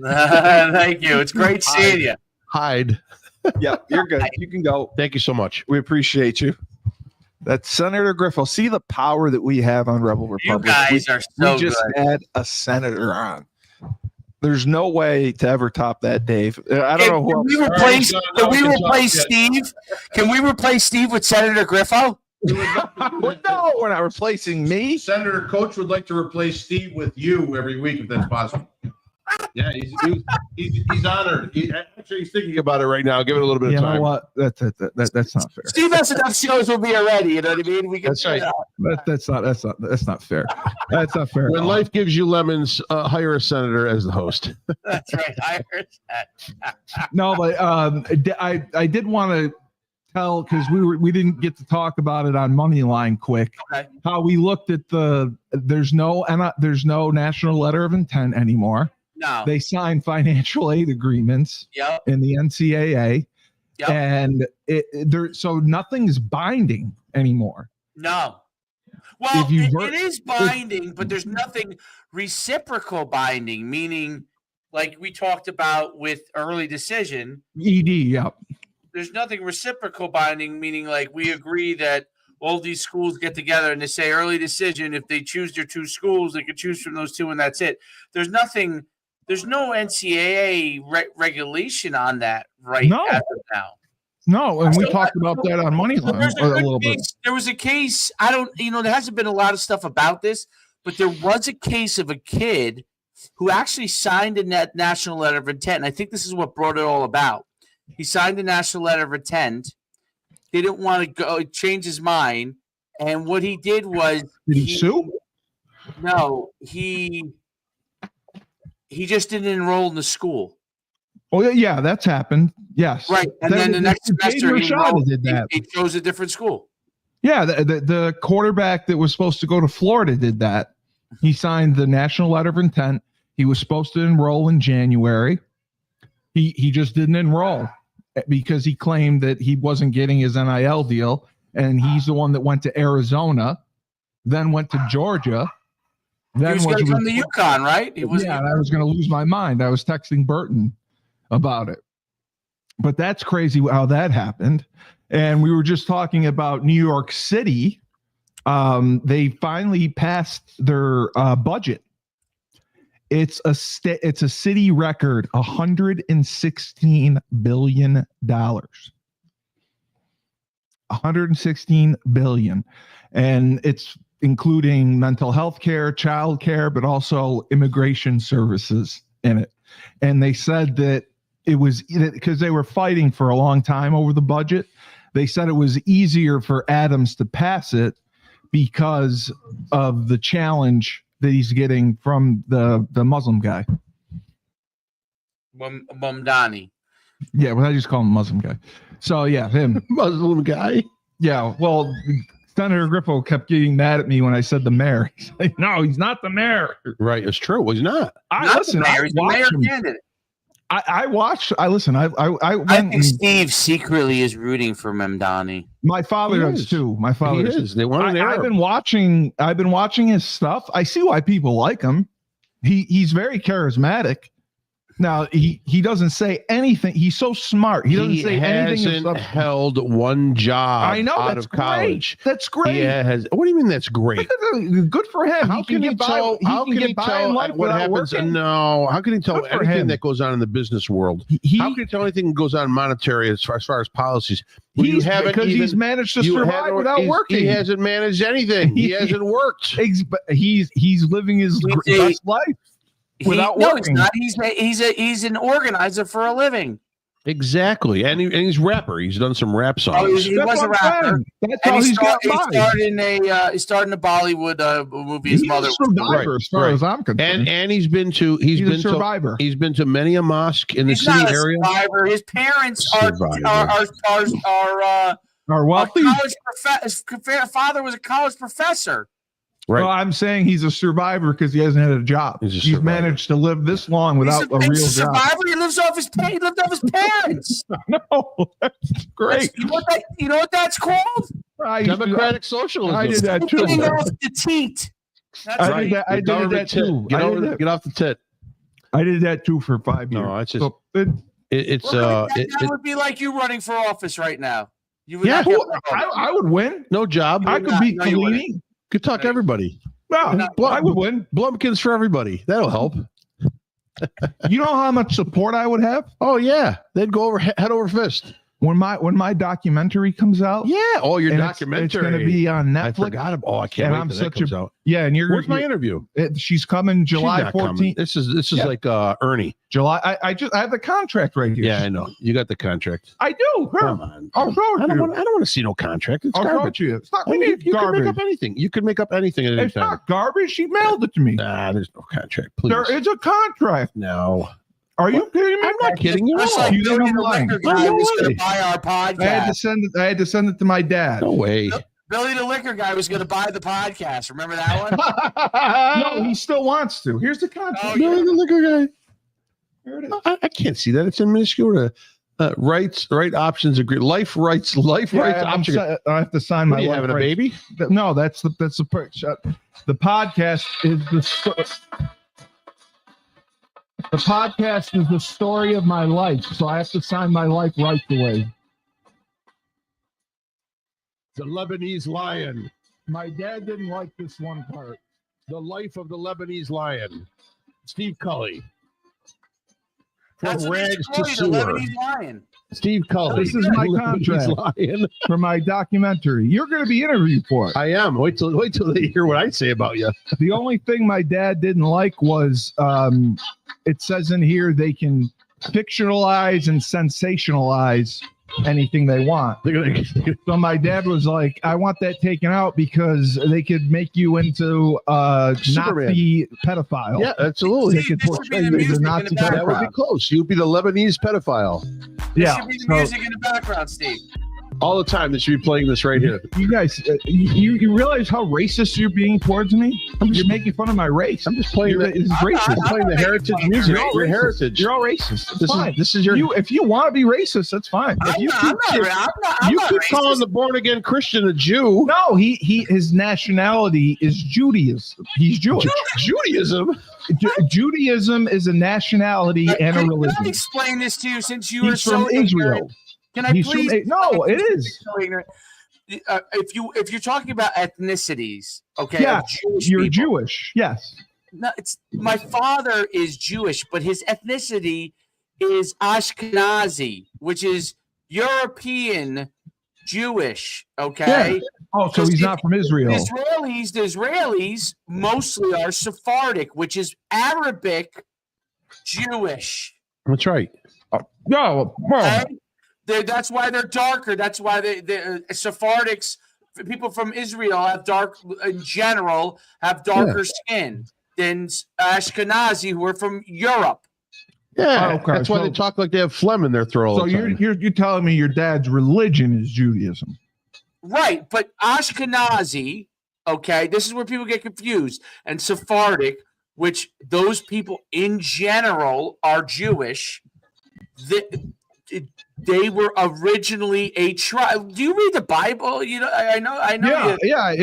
Thank you. It's great seeing you. Hide. Yeah, you're good. You can go. Thank you so much. We appreciate you. That's Senator Griffo. See the power that we have on Rebel Republic. You guys are so we just good. had a senator on. There's no way to ever top that, Dave. I don't know who else. Can we replace Steve? Can we replace Steve with Senator Griffo? No, we're not replacing me. Senator Coach would like to replace Steve with you every week if that's possible. Yeah, he's honored. He's thinking about it right now. Give it a little bit of You time. know what? That's not fair. Steve has enough shows will be already. You know what I mean? We can. That's right. That's not fair. That's not fair. When life gives you lemons, hire a senator as the host. That's right. I heard that. No, but I did want to tell, because we didn't get to talk about it on Moneyline quick. Okay. How we looked at there's no national letter of intent anymore. No. They signed financial aid agreements Yep. in the NCAA, Yep. and so nothing's binding anymore. No. Well, If you it is binding, but there's nothing reciprocal binding, meaning like we talked about with early decision. ED, yeah. There's nothing reciprocal binding, meaning like we agree that all these schools get together and they say early decision. If they choose their two schools, they can choose from those two, and that's it. There's no NCAA regulation on that as of now. No, and we talked about that on Moneyline a little bit. There was a case. There hasn't been a lot of stuff about this, but there was a case of a kid who actually signed a national letter of intent. And I think this is what brought it all about. He signed a national letter of intent. He didn't want to go change his mind. And what he did was Did he sue? No, he just didn't enroll in the school. Oh yeah, that's happened. Yes, Right. And then the next semester he chose a different school. Yeah, the quarterback that was supposed to go to Florida did that. He signed the national letter of intent. He was supposed to enroll in January. He just didn't enroll because he claimed that he wasn't getting his NIL deal, and he's the one that went to Arizona, then went to Georgia. Then he was going to come to UConn, right? And I was going to lose my mind. I was texting Burton about it. But that's crazy how that happened. And we were just talking about New York City. They finally passed their budget. It's a city record, $116 billion. $116 billion. And it's including mental health care, child care, but also immigration services in it. And they said that it was because they were fighting for a long time over the budget. They said it was easier for Adams to pass it because of the challenge that he's getting from the Muslim guy. Mamdani. Yeah, well, I just call him Muslim guy. So yeah, him. Muslim guy. Yeah, well, Senator Griffo kept getting mad at me when I said the mayor. He's like, no, he's not the mayor. Right, it's true. Well, he's not. Not the mayor. He's the mayor candidate. I think Steve secretly is rooting for Mamdani. My father does too. My father is. They want an Arab. I've been watching his stuff. I see why people like him. He's very charismatic. Now he doesn't say anything. He's so smart. He doesn't say anything. He hasn't held one job. I know, out of college. That's great. What do you mean that's great? Good for him. How can he tell? How can he tell what happens? No. How can he tell anything that goes on in the business world? How can he tell anything that goes on monetary as far as policies? He's managed to survive without working. He hasn't managed anything. He hasn't worked. He's living his best life. Without working. No, he's not. He's an organizer for a living. Exactly, and he's rapper. He's done some rap songs. Oh, he was a rapper. That's And all he he's got. started in a Bollywood movie. His He's mother a survivor, Right, as far right. as I'm concerned. and he's been to he's a survivor. He's been to many a mosque in the He's city not a area. survivor. His parents Survivor. Are wealthy. his father was a college professor. Right. Well, I'm saying he's a survivor because he hasn't had a job. He's a He's survivor. managed to live this long without a real He's a job. survivor. He lives off his He lived off his parents. No, that's great. You know what that's called? Democratic socialism. I did that too. Getting off the teat. That's I right. did that. I did that too. Get off the tit. I did that too for 5 years. No, it's just So it's that would be like you running for office right now. You would not I would win. no job. I could beat you wouldn't. Fellini. Could talk to everybody. No, I would win. Blumpkins for everybody. That'll help. You know how much support I would have Oh yeah, they'd go over head over fist. when my documentary comes out. Yeah. Oh, your And documentary. It's going to be on I Netflix. forgot. Oh, I can't And wait I'm till that such comes a- out. Yeah, and Where's my interview? she's coming July She's not coming. 14th. This is Yeah. like Ernie. July. I have the contract right here. Yeah, I know. You got the contract. I do. Here. Come on. I'll show I it don't to want. you. I don't want to see no contract. It's I'll show it garbage. to you. It's not I mean, you can garbage. make up anything. You can make up anything at any It's time. not garbage. She mailed it to me. There's no contract. Please. There is a contract. No. Are you kidding me? I'm not kidding you. Just at all. like You Billy didn't the lie. liquor Oh, guy no was going way. to buy our podcast. I had to send it to my dad. No way. Billy the liquor guy was going to buy the podcast. Remember that one? No, he still wants to. Here's the contract. Oh, No, yeah. the liquor guy. Here it is. I can't see that. It's in minuscule. Right options agree. Life rights. Life rights Yeah, option. I have to sign What my are you life having a rights. baby? No, that's the perk shot. The podcast is the podcast is the story of my life, so I have to sign my life rights away. The Lebanese lion. My dad didn't like this one part. The life of the Lebanese lion. Steve Cully. That's From what they rags call to you, the sewer. Lebanese lion. Steve Cully. This is my Lebanese contract. lion. For my documentary. You're going to be interviewed for it. I am. Wait till they hear what I say about you. The only thing my dad didn't like was it says in here they can fictionalize and sensationalize anything they want. They're gonna, So my dad was like, I want that taken out because they could make you into a Superman. Nazi pedophile. yeah, absolutely. They could This should be portray the you as a music in Nazi the That would be pedophile. close. You'd be the Lebanese pedophile. There Yeah. should be the So music in the background, Steve. All the time. They should be playing this right here. you guys, you realize how racist you're being towards me? You're making fun of my race. I'm just playing the, It's I'm racist. playing the heritage You're music. all Your racist. heritage. You're all racist. It's This fine. is your. If you want to be racist, that's fine. If you I'm keep not calling racist. the born again Christian a Jew. No, his nationality is Judaism. He's Jewish. Judaism. Judaism is a nationality and a Can I religion. explain this to you since you were He's so from Israel. ignorant? Can I He's from please? no, it is. So ignorant. If you're talking about ethnicities, okay, Yeah, of Jewish You're people, Jewish. Yes. No, it's my father is Jewish, but his ethnicity is Ashkenazi, which is European Jewish. Okay, Oh, so he's not from Israel. the Israelis mostly are Sephardic, which is Arabic Jewish. That's right. No, well, Okay? That's why they're darker. That's why they Sephardics, people from Israel, have in general have darker skin than Ashkenazi, who are from Europe. Yeah, Oh, okay, that's why so- they talk like they have phlegm in their throat. All so the time. you're telling me your dad's religion is Judaism? Right, but Ashkenazi, okay, this is where people get confused, and Sephardic, which those people in general are Jewish, they were originally a tribe. Do you read the Bible? You know, I know. Yeah.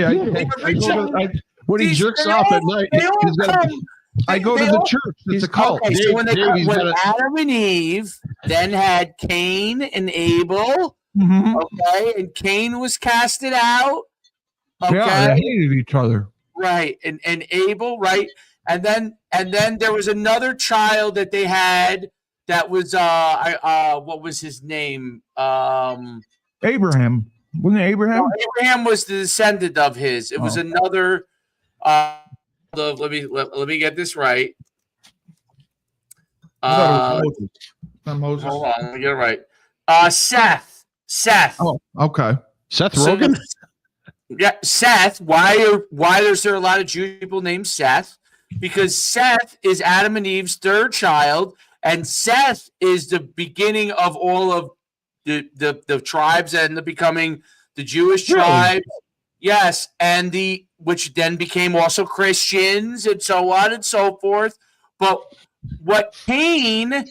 When he These- jerks they off all- at night, They all he's got come. I go to they the all- church. It's a he's- cult. Okay, so when He's got a- Adam and Eve then had Cain and Abel, Mhm. okay, and Cain was casted out, okay, Yeah, they hated each other. right, and Abel, right, and then there was another child that they had that was what was his name? Abraham. Wasn't it Abraham? Abraham was the descendant of his. It was Oh. another. Let me get this right. I thought it was Moses. Moses. Hold on, let me get it right. Seth. Oh, okay. Seth So- Rogen? Yeah, Seth. Why is there a lot of Jewish people named Seth? Because Seth is Adam and Eve's third child, and Seth is the beginning of all of the tribes and the becoming the Jewish tribe. Yes, and which then became also Christians and so on and so forth. But what Cain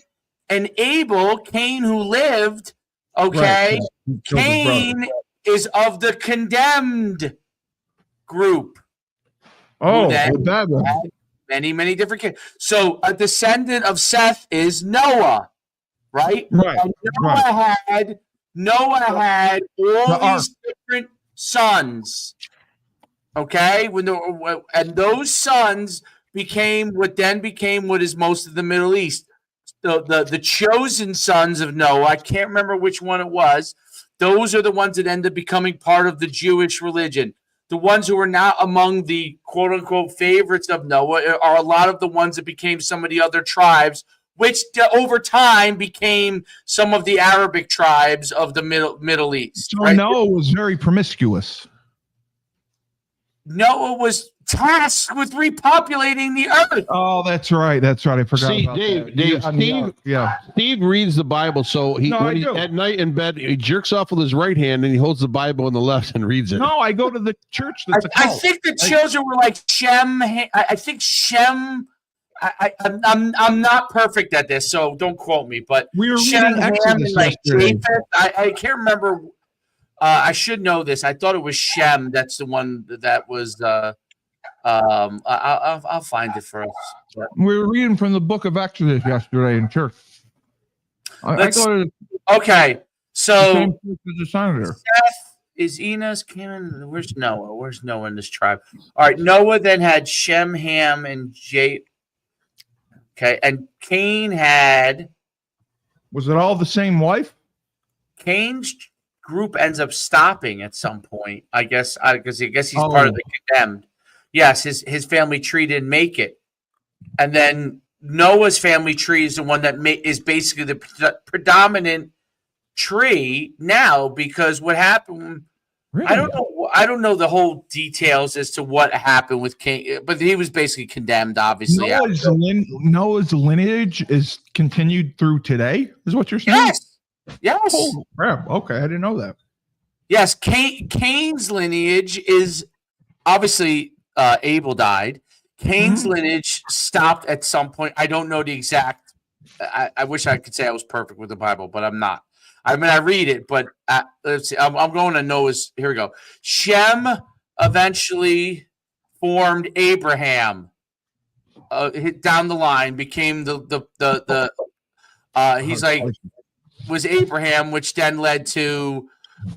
and Abel, Cain who lived, okay, Cain is of the condemned group. Oh, Then that one. had many different kids. So a descendant of Seth is Noah, right? Right. And Noah had all these different sons. Okay, and those sons became what is most of the Middle East. The chosen sons of Noah, I can't remember which one it was. Those are the ones that end up becoming part of the Jewish religion. The ones who are not among the quote unquote favorites of Noah are a lot of the ones that became some of the other tribes, which over time became some of the Arabic tribes of the Middle East. So right? Noah was very promiscuous. Noah was tasked with repopulating the earth. Oh, that's right. I forgot. See, about Dave, that. Dave, Yeah, Steve, Steve reads the Bible, so he, No, when I he do. at night in bed, he jerks off with his right hand and he holds the Bible in the left and reads it. No, I go to the church. That's a I cult. think the children were like Shem. I think Shem. I'm not perfect at this, so don't quote me. But We were Shem, reading Ham, Exodus and like yesterday. Japheth. I can't remember. I should know this. I thought it was Shem. That's the one that was. I'll find it for us. We were reading from the book of Exodus yesterday in church. I Let's- go to Okay, the so same church as the senator. Seth is Enos. Canaan. Where's Noah? Where's Noah in this tribe? All right, Noah then had Shem, Ham, and Japheth. Okay, and Cain had. Was it all the same wife? Cain's group ends up stopping at some point, I guess, because he's part of the condemned. Yes, his family tree didn't make it, and then Noah's family tree is the one that is basically the predominant tree now, because what happened. Really? I don't know the whole details as to what happened with Cain, but he was basically condemned, obviously. Noah's lineage is continued through today, is what you're saying? Yes. Holy crap. Okay, I didn't know that. Yes, Cain's lineage is obviously Abel died. Cain's lineage stopped at some point. I don't know the exact. I wish I could say I was perfect with the Bible, but I'm not. I mean, I read it, but let's see. I'm going to Noah's. Here we go. Shem eventually formed Abraham. Down the line, became he's like was Abraham, which then led to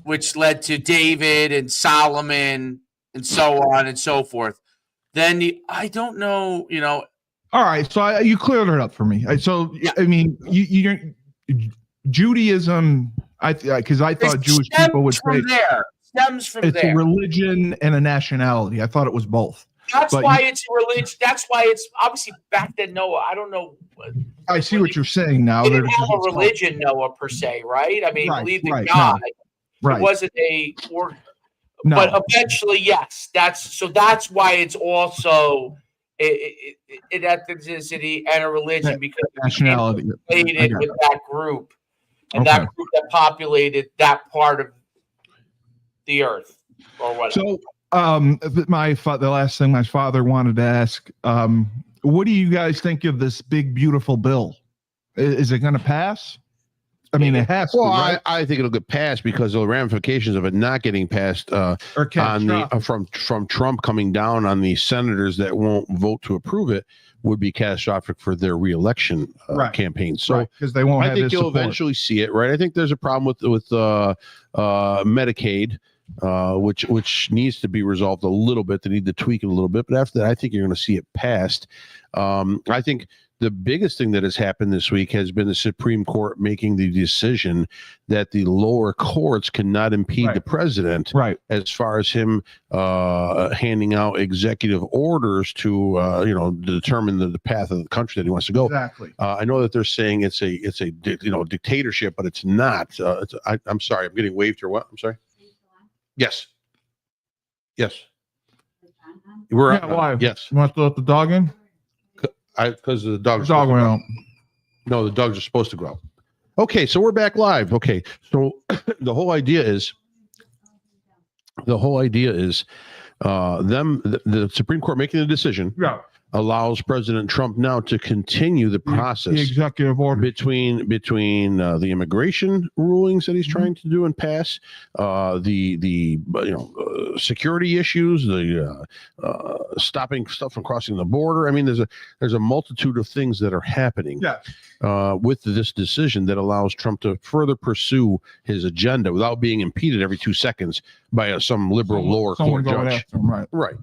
David and Solomon and so on and so forth. Then I don't know, All right, so you cleared it up for me. I mean, you Judaism. Because I thought Jewish people would say stems from it's a religion and a nationality. I thought it was both. That's why it's a religion. That's why it's obviously back then Noah. I don't know. I see what you're saying now. They didn't have a religion, Noah, per se, right? I mean, believed in God. No, right. It wasn't but eventually, yes. That's why it's also an ethnicity and a religion, because nationality related with that group, and that group that populated that part of the earth, or whatever. So, the last thing my father wanted to ask, what do you guys think of this big, beautiful bill? Is it going to pass? I mean, it has to, right? I think it'll get passed because of the ramifications of it not getting passed from Trump coming down on the senators that won't vote to approve it would be catastrophic for their reelection campaign. So because they won't. I think you'll eventually see it, right? I think there's a problem with Medicaid. which needs to be resolved a little bit. They need to tweak it a little bit, but after that, I think you're going to see it passed. I think the biggest thing that has happened this week has been the Supreme Court making the decision that the lower courts cannot impede the president as far as him handing out executive orders to determine the path of the country that he wants to go. Exactly. I know that they're saying it's a dictatorship, but it's not. I'm sorry, I'm getting waved here. What? I'm sorry. Yes. We're why? Yes. You want to let the dog in? Because the dog went out. No, the dogs are supposed to go out. Okay, so we're back live. Okay, so the whole idea is the Supreme Court making the decision allows President Trump now to continue the process, the executive order between the immigration rulings that he's trying to do and pass, the security issues, the stopping stuff from crossing the border. I mean, there's a multitude of things that are happening with this decision that allows Trump to further pursue his agenda without being impeded every 2 seconds by some liberal lower court judge. Right.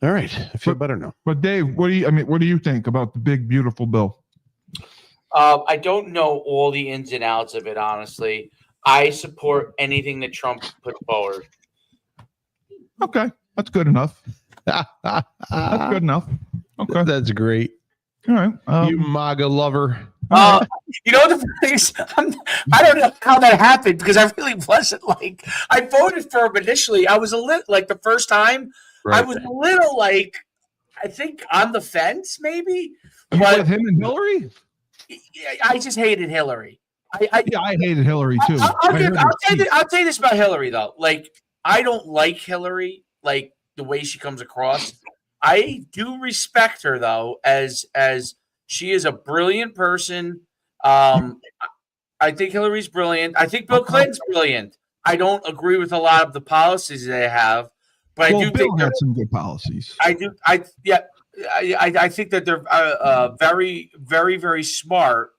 All right, I feel better now. But Dave, what do you think about the big beautiful bill? I don't know all the ins and outs of it, honestly. I support anything that Trump puts forward. Okay, that's good enough. That's good enough. Okay, that's great. All right, you MAGA lover. The thing is, I don't know how that happened because I really wasn't I voted for him initially. I was a little the first time. I was a little I think on the fence maybe. But with him and Hillary? I just hated Hillary. I hated Hillary too. I'll tell you this about Hillary though. I don't like Hillary, the way she comes across. I do respect her though, as she is a brilliant person. I think Hillary's brilliant. I think Bill Clinton's brilliant. I don't agree with a lot of the policies they have. But I do Bill think had some good policies. I do. I think that they're very, very, very smart.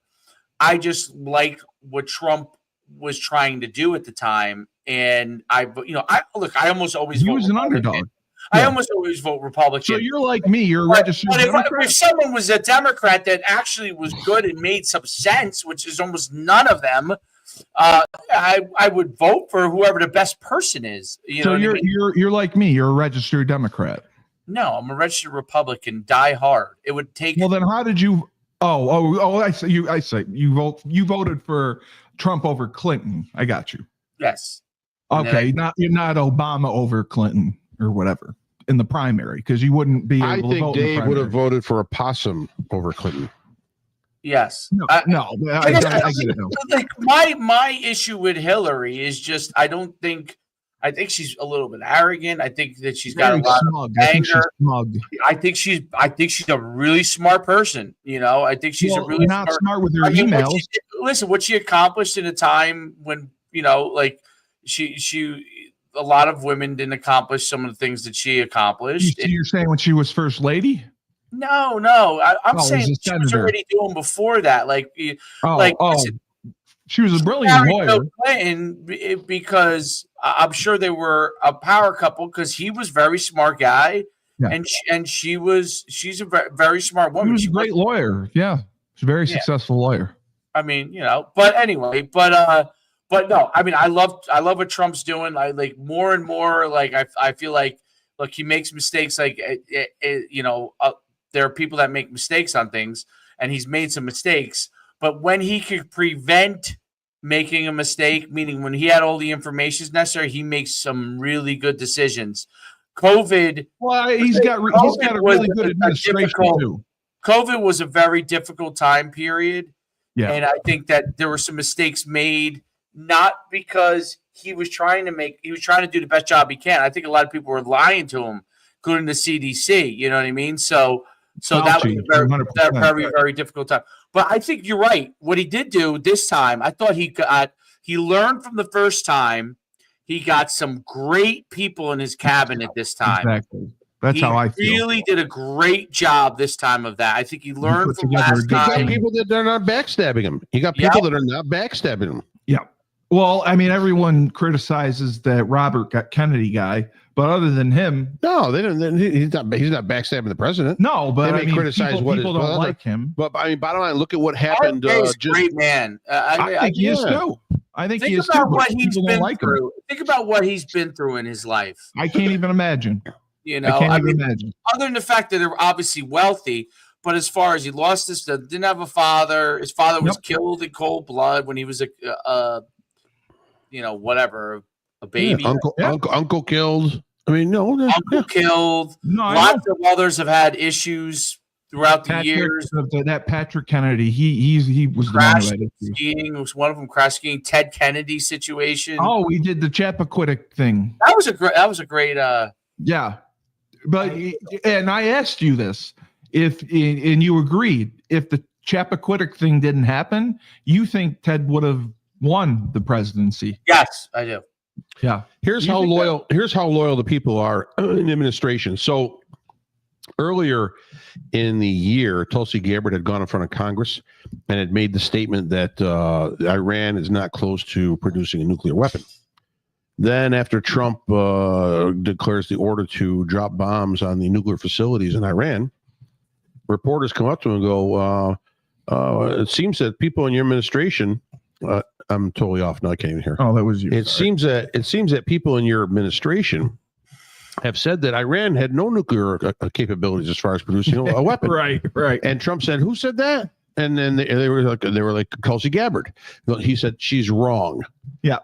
I just like what Trump was trying to do at the time, and I almost always he was an underdog. I almost always vote Republican. So you're like me. You're a registered Democrat. If someone was a Democrat that actually was good and made some sense, which is almost none of them. I would vote for whoever the best person is. You're like me. You're a registered Democrat. No, I'm a registered Republican. Die hard. It would take. Well, then how did you? I say you voted for Trump over Clinton. I got you. Yes. Okay. You're not Obama over Clinton or whatever in the primary because you wouldn't be. I think Dave would have voted for a possum over Clinton. Yes. I get it. My issue with Hillary is just I think she's a little bit arrogant. I think that she's got a lot of anger. I think she's a really smart person. I think she's a really smart with her emails. What she accomplished in a time when she a lot of women didn't accomplish some of the things that she accomplished. You're saying when she was first lady? No. I'm saying she was already doing before that. Listen, she was a brilliant lawyer. Bill Clinton, because I'm sure they were a power couple because he was a very smart guy, and she's a very smart woman. She was a great lawyer. Yeah, she's a very successful lawyer. I mean, but anyway, but no, I mean, I love what Trump's doing. I more and more. I feel like, look, he makes mistakes. There are people that make mistakes on things, and he's made some mistakes. But when he could prevent making a mistake, meaning when he had all the information necessary, he makes some really good decisions. COVID. Well, he's got a really good administration too. COVID was a very difficult time period. Yeah. And I think that there were some mistakes made, not because he was trying to do the best job he can. I think a lot of people were lying to him, including the CDC. You know what I mean? So that was a very, very difficult time. But I think you're right. What he did do this time, I thought he learned from the first time. He got some great people in his cabinet this time. Exactly. That's how I feel. He really did a great job this time of that. I think he learned from last time. You got people that are not backstabbing him. You got people that are not backstabbing him. Yeah. Well, I mean, everyone criticizes that Robert Kennedy guy, but other than him, No, they don't. He's not backstabbing the president. no. But They may I mean, criticize people, what people his don't brother- like him. But I mean, bottom line, look at what happened. RFK is a Just great man. I think he is yeah. too. I think he Think is too. about but what he's people don't been like him. through. Think about what he's been through in his life. I can't even imagine. You I know, can't I even mean, imagine. other than the fact that they're obviously wealthy, but as far as he lost his, didn't have a father. His father was killed in cold blood when he was whatever, a baby. Yeah, uncle killed. I mean, no, Uncle killed. No, I Lots of others have had issues throughout the years. That Patrick Kennedy, he was the one Crash who had it. skiing was one of them. Crash skiing. Ted Kennedy situation. Oh, we did the Chappaquiddick thing. That was a great. Yeah, but and I asked you this, and you agreed. If the Chappaquiddick thing didn't happen, you think Ted would have won the presidency? Yes, I do. Yeah. Here's how loyal the people are in the administration. So earlier in the year, Tulsi Gabbard had gone in front of Congress and had made the statement that Iran is not close to producing a nuclear weapon. Then after Trump declares the order to drop bombs on the nuclear facilities in Iran, reporters come up to him and go, it seems that people in your administration, I'm totally off now. I can't even hear. Oh, that was you. It seems that people in your administration have said that Iran had no nuclear capabilities as far as producing a weapon. Right. And Trump said, "Who said that?" And then they were like Tulsi Gabbard. He said she's wrong. Yeah.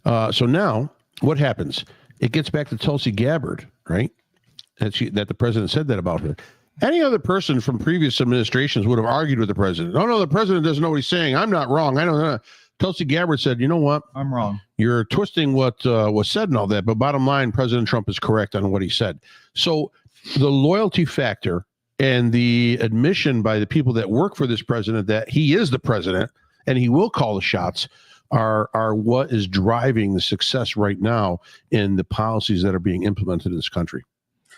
So now what happens? It gets back to Tulsi Gabbard, right? That the president said that about her. Any other person from previous administrations would have argued with the president. Oh, no, the president doesn't know what he's saying. I'm not wrong. I don't know. Tulsi Gabbard said, you know what? I'm wrong. You're twisting what was said and all that. But bottom line, President Trump is correct on what he said. So the loyalty factor and the admission by the people that work for this president that he is the president and he will call the shots are what is driving the success right now in the policies that are being implemented in this country.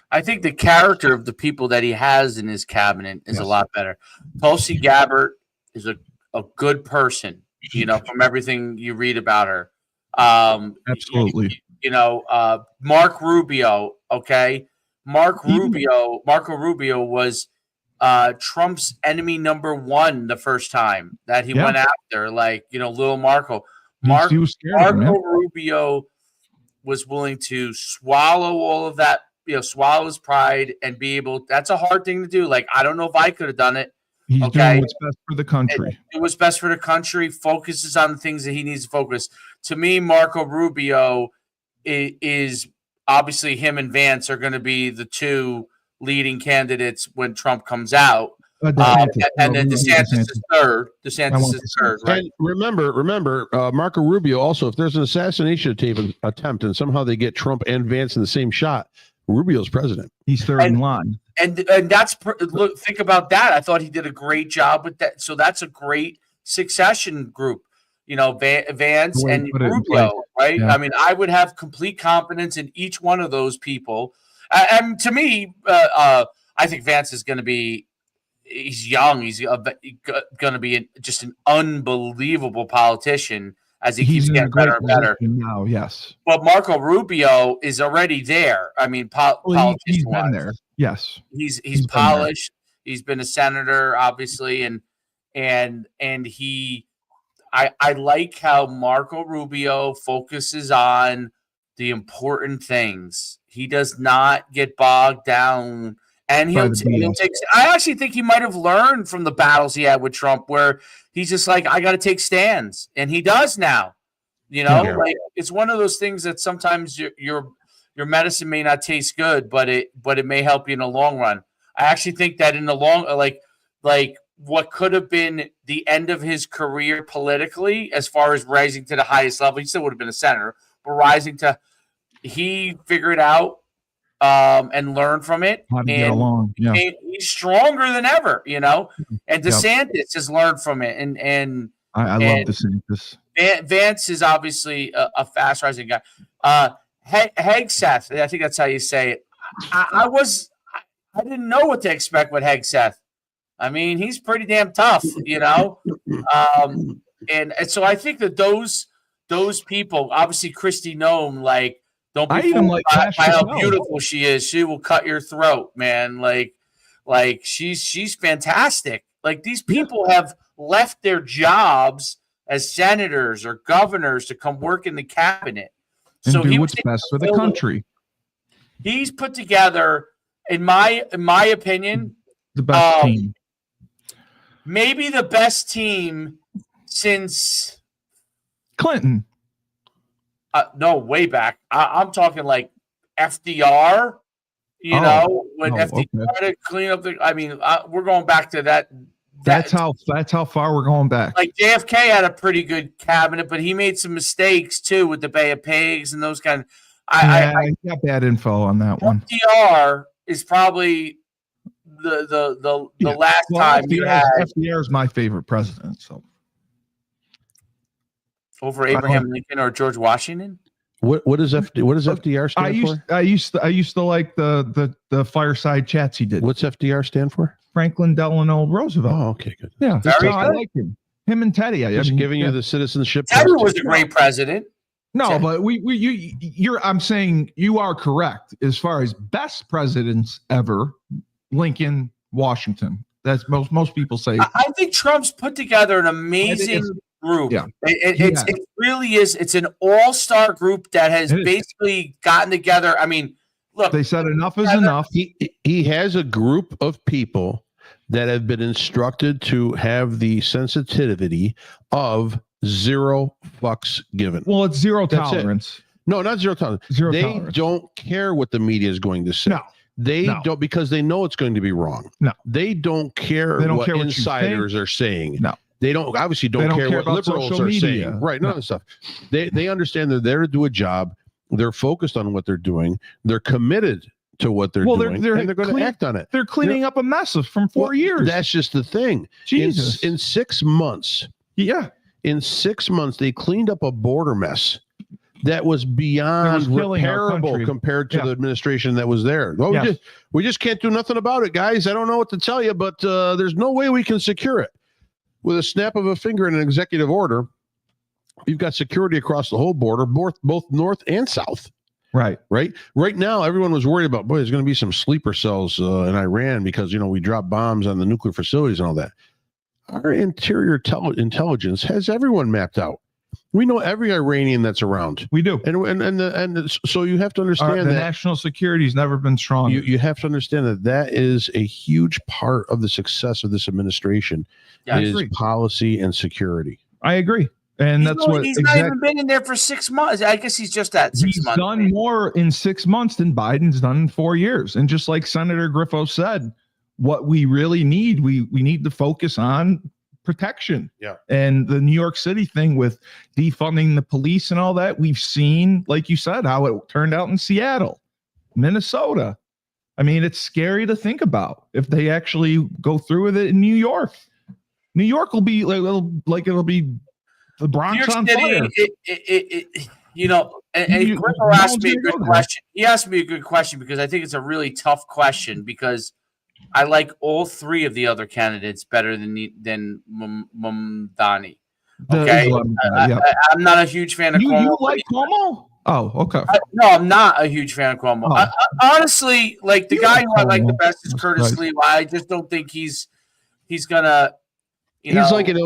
I think the character of the people that he has in his cabinet is a lot better. Tulsi Gabbard is a good person, from everything you read about her. Absolutely. Marco Rubio, okay? Marco Rubio was Trump's enemy number one the first time that he went after, little Marco. He was scared of him, Marco Rubio was willing to swallow all of that, swallow his pride and be able. That's a hard thing to do. Like, I don't know if I could have done it. He's doing what's best for the country. It was best for the country. Focuses on the things that he needs to focus. To me, Marco Rubio is obviously him and Vance are going to be the two leading candidates when Trump comes out. And then DeSantis is third. DeSantis is third, right? And remember, Marco Rubio also, if there's an assassination attempt and somehow they get Trump and Vance in the same shot, Rubio's president. He's third in line. And that's look. Think about that. I thought he did a great job with that. So that's a great succession group. Vance and Rubio, right? Yeah. I mean, I would have complete confidence in each one of those people. And to me, I think Vance is going to be. He's young. He's going to be just an unbelievable politician as he keeps getting better and better. Now, yes. But Marco Rubio is already there. I mean, he's been there. Yes, he's polished. He's been a senator, obviously, and he. I like how Marco Rubio focuses on the important things. He does not get bogged down. And he'll take. I actually think he might have learned from the battles he had with Trump, where he's just like, I got to take stands, and he does now. Like, it's one of those things that sometimes your medicine may not taste good, but it may help you in the long run. I actually think that in the long, like what could have been the end of his career politically, as far as rising to the highest level, he still would have been a senator, but he figured out. And learn from it. How to get along. Yeah. He's stronger than ever, And DeSantis has learned from it. And I love DeSantis. Vance is obviously a fast rising guy. Hegseth, I think that's how you say it. I didn't know what to expect with Hegseth. I mean, he's pretty damn tough, and so I think that those people, obviously Christy Nome, like, don't be fooled by how beautiful she is. She will cut your throat, man. Like she's fantastic. Like, these people have left their jobs as senators or governors to come work in the cabinet. And so do what's best for the country. He's put together, in my opinion, the best team. Maybe the best team since Clinton. No, way back. I'm talking like FDR. You know, when FDR had to clean up the. I mean, we're going back to that. That's how far we're going back. Like, JFK had a pretty good cabinet, but he made some mistakes too with the Bay of Pigs and those kind of. I got bad info on that one. FDR is probably the last time you had. FDR is my favorite president. So over Abraham Lincoln or George Washington. What does FDR stand for? I used to like the fireside chats he did. What's FDR stand for? Franklin Delano Roosevelt. Oh, okay, good. Yeah, I like him. Him and Teddy. Just giving you the citizenship. Teddy was a great president. No, but I'm saying you are correct as far as best presidents ever. Lincoln, Washington. That's most people say. I think Trump's put together an amazing group. Yeah, it really is. It's an all-star group that has basically gotten together. I mean, look, they said enough is enough. He has a group of people that have been instructed to have the sensitivity of zero fucks given. Well, it's zero tolerance. No, not zero tolerance. They don't care what the media is going to say. No. They don't, because they know it's going to be wrong. No. They don't care what insiders are saying. No. They don't care what liberals are saying. Right. None of the stuff. They understand they're there to do a job. They're focused on what they're doing. They're committed to what they're doing, and they're going to act on it. They're cleaning up a mess from 4 years. That's just the thing. Jesus. In 6 months. Yeah. In 6 months, they cleaned up a border mess that was beyond repairable compared to the administration that was there. Well, we just can't do nothing about it, guys. I don't know what to tell you, but there's no way we can secure it. With a snap of a finger and an executive order, you've got security across the whole border, both north and south. Right. Right now, everyone was worried about, boy, there's going to be some sleeper cells in Iran because, we dropped bombs on the nuclear facilities and all that. Our interior intelligence has everyone mapped out. We know every Iranian that's around. We do. And so you have to understand the that national security's never been strong. You have to understand that is a huge part of the success of this administration is policy and security. I agree. And he's not even been in there for 6 months. I guess he's just at 6 months. He's done more in 6 months than Biden's done in 4 years. And just like Senator Griffo said, what we really need, we need to focus on protection. Yeah. And the New York City thing with defunding the police and all that, we've seen, like you said, how it turned out in Seattle, Minnesota. I mean, it's scary to think about if they actually go through with it in New York. New York will be it'll be the Bronx on fire. And Griffo asked me a good question. He asked me a good question because I think it's a really tough question because I like all three of the other candidates better than Mamdani. Okay, I'm not a huge fan of Cuomo. You like Cuomo? Oh, okay. No, I'm not a huge fan of Cuomo. I honestly, like the guy who I like the best is Curtis Lee. I just don't think he's gonna. He's like an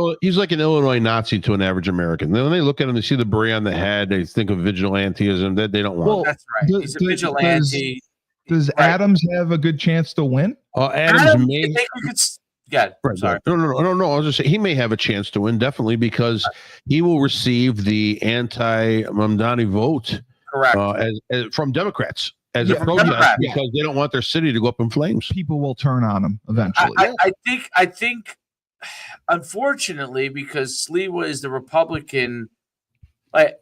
Illinois Nazi to an average American. When they look at him, they see the beret on the head. They think of vigilantism. That they don't want. Well, that's right. He's a vigilante. Does Adams have a good chance to win? Adams may. I think we could. Yeah, sorry. No. I was just saying he may have a chance to win, definitely, because he will receive the anti-Mamdani vote, correct, as from Democrats as a protest because they don't want their city to go up in flames. People will turn on him eventually. I think, unfortunately, because Sliwa is the Republican, I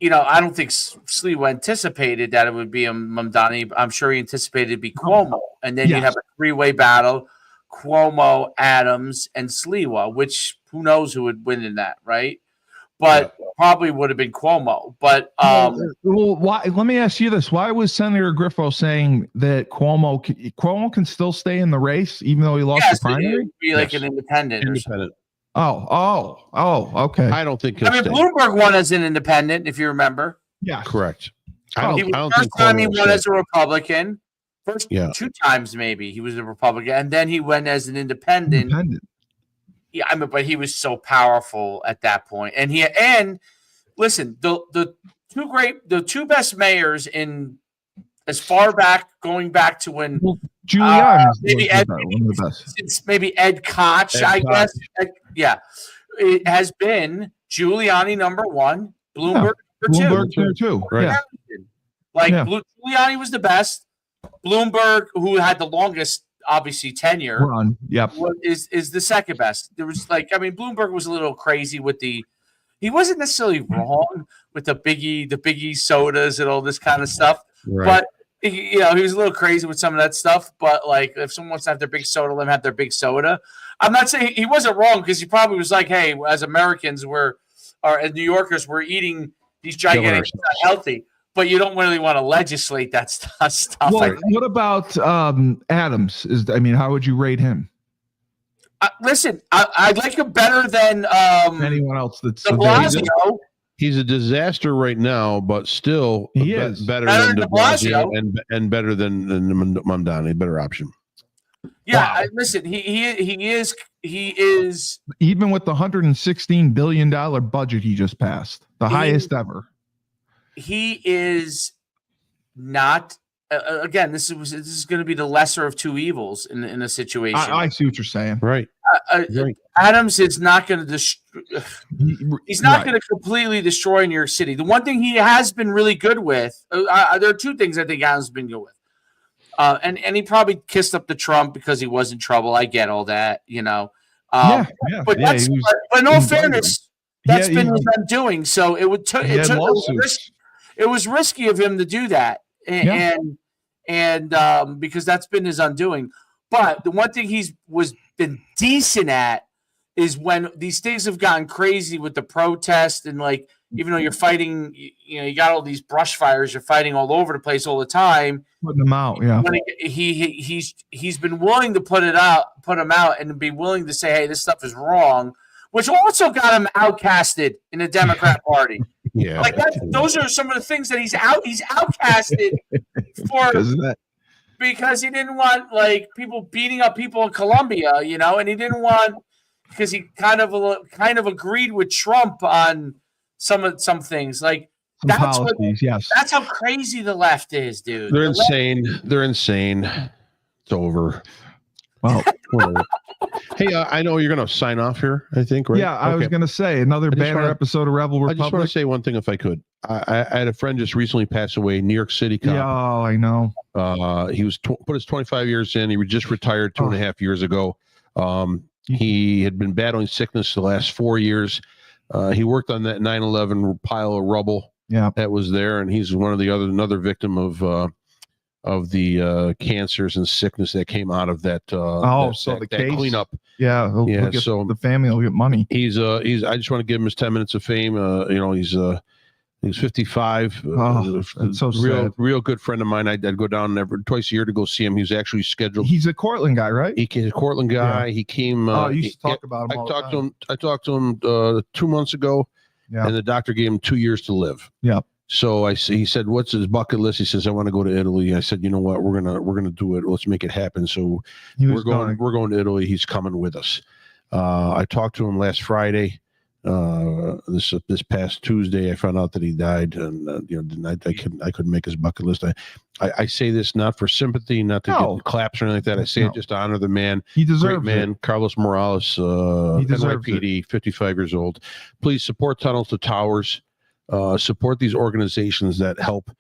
don't think Sliwa anticipated that it would be a Mamdani. I'm sure he anticipated it'd be Cuomo, and then you have a three-way battle: Cuomo, Adams, and Sliwa. Which who knows who would win in that, right? But probably would have been Cuomo. But why? Let me ask you this: why was Senator Griffo saying that Cuomo can still stay in the race even though he lost the primary? Be like an independent. Okay. I don't think he'll I mean, stay. Bloomberg won as an independent, if you remember. Yeah. Correct. He was the first time he won as a Republican. First 2 times maybe he was a Republican, and then he went as an independent. Yeah, I mean, but he was so powerful at that point. And listen, the two best mayors in as far back going back to when Giuliani maybe one of the best. Since maybe Ed Koch, I guess. It has been Giuliani number 1, Bloomberg number 2. Right. Yeah. Giuliani was the best. Bloomberg, who had the longest, obviously, tenure, is the second best. There was Bloomberg was a little crazy with he wasn't necessarily wrong with the biggie sodas and all this kind of stuff, but he was a little crazy with some of that stuff. But like, if someone wants to have their big soda, let them have their big soda. I'm not saying he wasn't wrong, because he probably was like, hey, as Americans, as New Yorkers, we're eating these gigantic, it's not healthy. But you don't really want to legislate that stuff. Well, what about Adams? How would you rate him? Listen, I'd like him better than anyone else that's De Blasio. He's a disaster right now, but still better than De Blasio and better than Mamdani, better option. Yeah, listen, he is even with the $116 billion budget he just passed, the highest ever. He is not. Again, this is going to be the lesser of two evils in a situation. I see what you're saying. Right. Adams is not going to he's not going to completely destroy New York City. The one thing he has been really good with, there are two things I think Adams has been good with. And he probably kissed up to Trump because he was in trouble. I get all that, But in all fairness, that's been his undoing. So it was risky of him to do that, and because that's been his undoing. But the one thing he's been decent at is when these things have gotten crazy with the protest, and like, even though you're fighting, you got all these brush fires, you're fighting all over the place all the time. Putting them out, yeah. He's been willing to put them out, and be willing to say, hey, this stuff is wrong, which also got him outcasted in the Democrat Party. Yeah, those are some of the things that he's outcasted for, because he didn't want like people beating up people in Colombia, and he didn't want, because he kind of agreed with Trump on some things. Like that's policies, that's how crazy the left is, dude. They're insane. They're insane. It's over. Well, hey, I know you're going to sign off here, I think, right? Yeah, I was going to say another banner episode of Rebel Republic. I just want to say one thing, if I could. I had a friend just recently pass away, New York City cop. Yeah, I know. He was put his 25 years in. He just retired 2.5 years ago. He had been battling sickness the last 4 years. He worked on that 9/11 pile of rubble that was there, and he's another victim of the cancers and sickness that came out of that. The case cleanup. Yeah. So the family will get money. He's. I just want to give him his 10 minutes of fame. He's 55. That's so sad. Real good friend of mine. I'd go down twice a year to go see him. He's actually scheduled. He's a Cortland guy, right? He's a Cortland guy. Yeah. He came. You used to talk about him. I talked to him 2 months ago, and the doctor gave him 2 years to live. Yeah. So he said, "What's his bucket list?" He says, "I want to go to Italy." I said, "You know what? We're gonna do it. Let's make it happen." So we're going to Italy. He's coming with us. I talked to him last Friday. This past Tuesday, I found out that he died, and I couldn't make his bucket list. I say this not for sympathy, not to get claps or anything like that. I say it just to honor the man. He deserves man, Carlos Morales, NYPD, 55 years old. Please support Tunnels to Towers. Support these organizations that help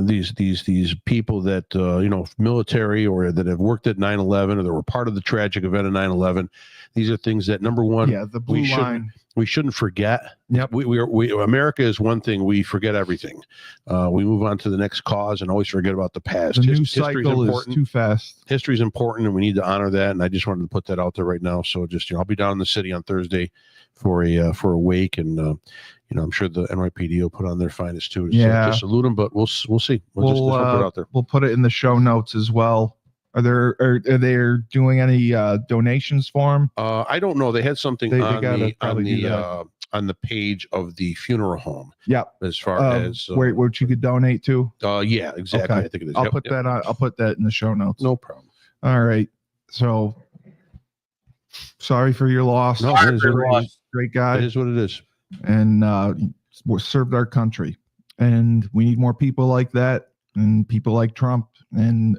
these people that military or that have worked at 9/11 or that were part of the tragic event of 9/11. These are things that, number one, the blue line. We shouldn't forget. Yep. We America is one thing. We forget everything. We move on to the next cause and always forget about the past. The news cycle is too fast. History is important, and we need to honor that. And I just wanted to put that out there right now. So I'll be down in the city on Thursday for a wake, and I'm sure the NYPD will put on their finest too. To salute them, but we'll see. We'll just put it out there. We'll put it in the show notes as well. Are they doing any donations for him? I don't know. They had something They on gotta probably do on the page of the funeral home. Yep. As far as where what you could donate to. yeah, exactly. Okay. I think it is. I'll Yep, put yep. that on. I'll put that in the show notes. No problem. All right. So sorry for your loss. No, it is what it is. Great guy. It is what it is. And served our country. And we need more people like that, and people like Trump and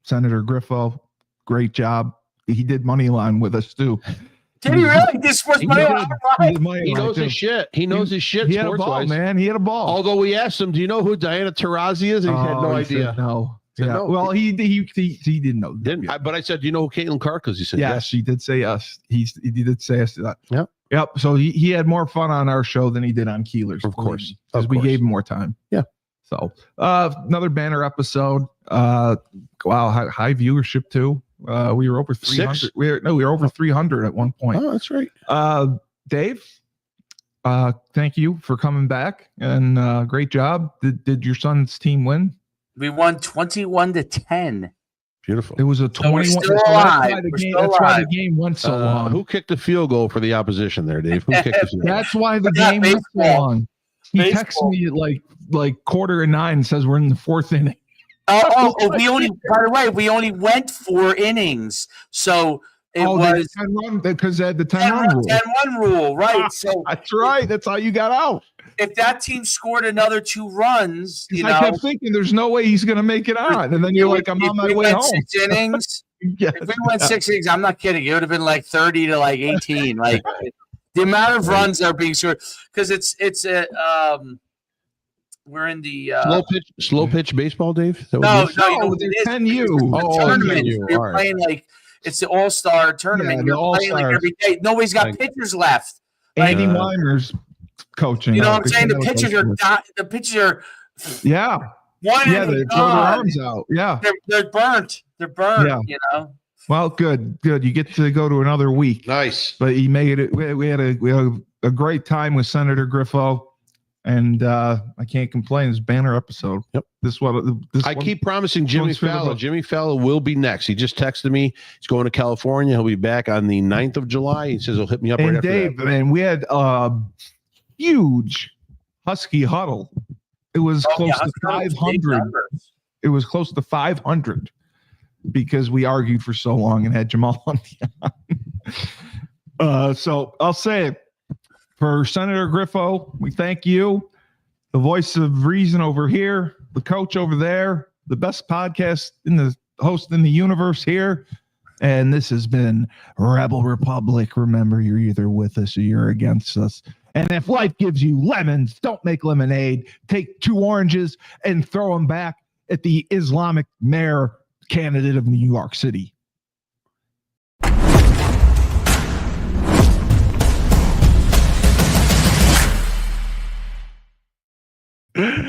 Senator Griffo. Great job. He did Moneyline with us too. Did he really? This was He knows his shit. He knows his shit. He had a ball, man. He had a ball. Although we asked him, "Do you know who Diana Taurasi is?" And he had no he idea. said no. Said Yeah. no. Well, he didn't know. Didn't. But I said, "Do you know who Caitlin Clark is?" He said, Yes, he did say yes. He did say yes to that. Yep. Yep. So he had more fun on our show than he did on Keeler's. Of course. Because we gave him more time. Yeah. So another banner episode. Wow, high viewership too. We were over 300. 6? We were over 300 at one point. Oh, that's right. Dave, thank you for coming back, and great job. Did your son's team win? We won 21-10. Beautiful. It was a 21. still alive. That's why the game went so long. Who kicked the field goal for the opposition there, Dave? Who kicked the field goal? That's why the Yeah, game went so baseball. long. He Baseball. texts me at like 8:45 and says we're in the 4th inning. We only. By the way, we only went 4 innings, so it was 10 run because they had the 10 10 run rule. 10-1 rule, right? So That's right. That's how you got out. if that team scored another 2 runs, you I know, kept thinking there's no way he's going to make it on, and then you're like, I'm on my we way went home. 6 innings. Yes. If we went 6 innings, I'm not kidding. It would have been like 30 to like 18. Like the amount of runs that are being scored because it's a we're in the slow pitch baseball, Dave. Is that what no, it is? no, you know No, what it is? 10U. The Oh, tournament. 10U. You're All right. playing like it's the All-Star tournament. Yeah, the You're playing like All-Stars. every day. Nobody's got Like- pitchers left. Andy Uh, Weimer's coaching. You know what I'm because saying? he The knows pitchers those are words. the pitchers are Yeah. one Yeah, and they throw their gone. arms out. Yeah. They're burnt. They're burnt. Yeah. You know. Well, good. You get to go to another week. Nice. But he made it. We had a great time with Senator Griffo, and I can't complain. This banner episode. Yep. I keep promising Jimmy one's for the Fallon. book. Jimmy Fallon will be next. He just texted me. He's going to California. He'll be back on the 9th of July. He says he'll hit me up right And after Dave, that. man, we had huge Husky huddle. It was close to 500. It was close to 500 because we argued for so long and had Jamal Hunty on. So I'll say it for Senator Griffo. We thank you, the voice of reason over here, the coach over there, the best podcast in the host in the universe here. And this has been Rebel Republic. Remember, you're either with us or you're against us. And if life gives you lemons, don't make lemonade. Take 2 oranges and throw them back at the Islamic mayor candidate of New York City.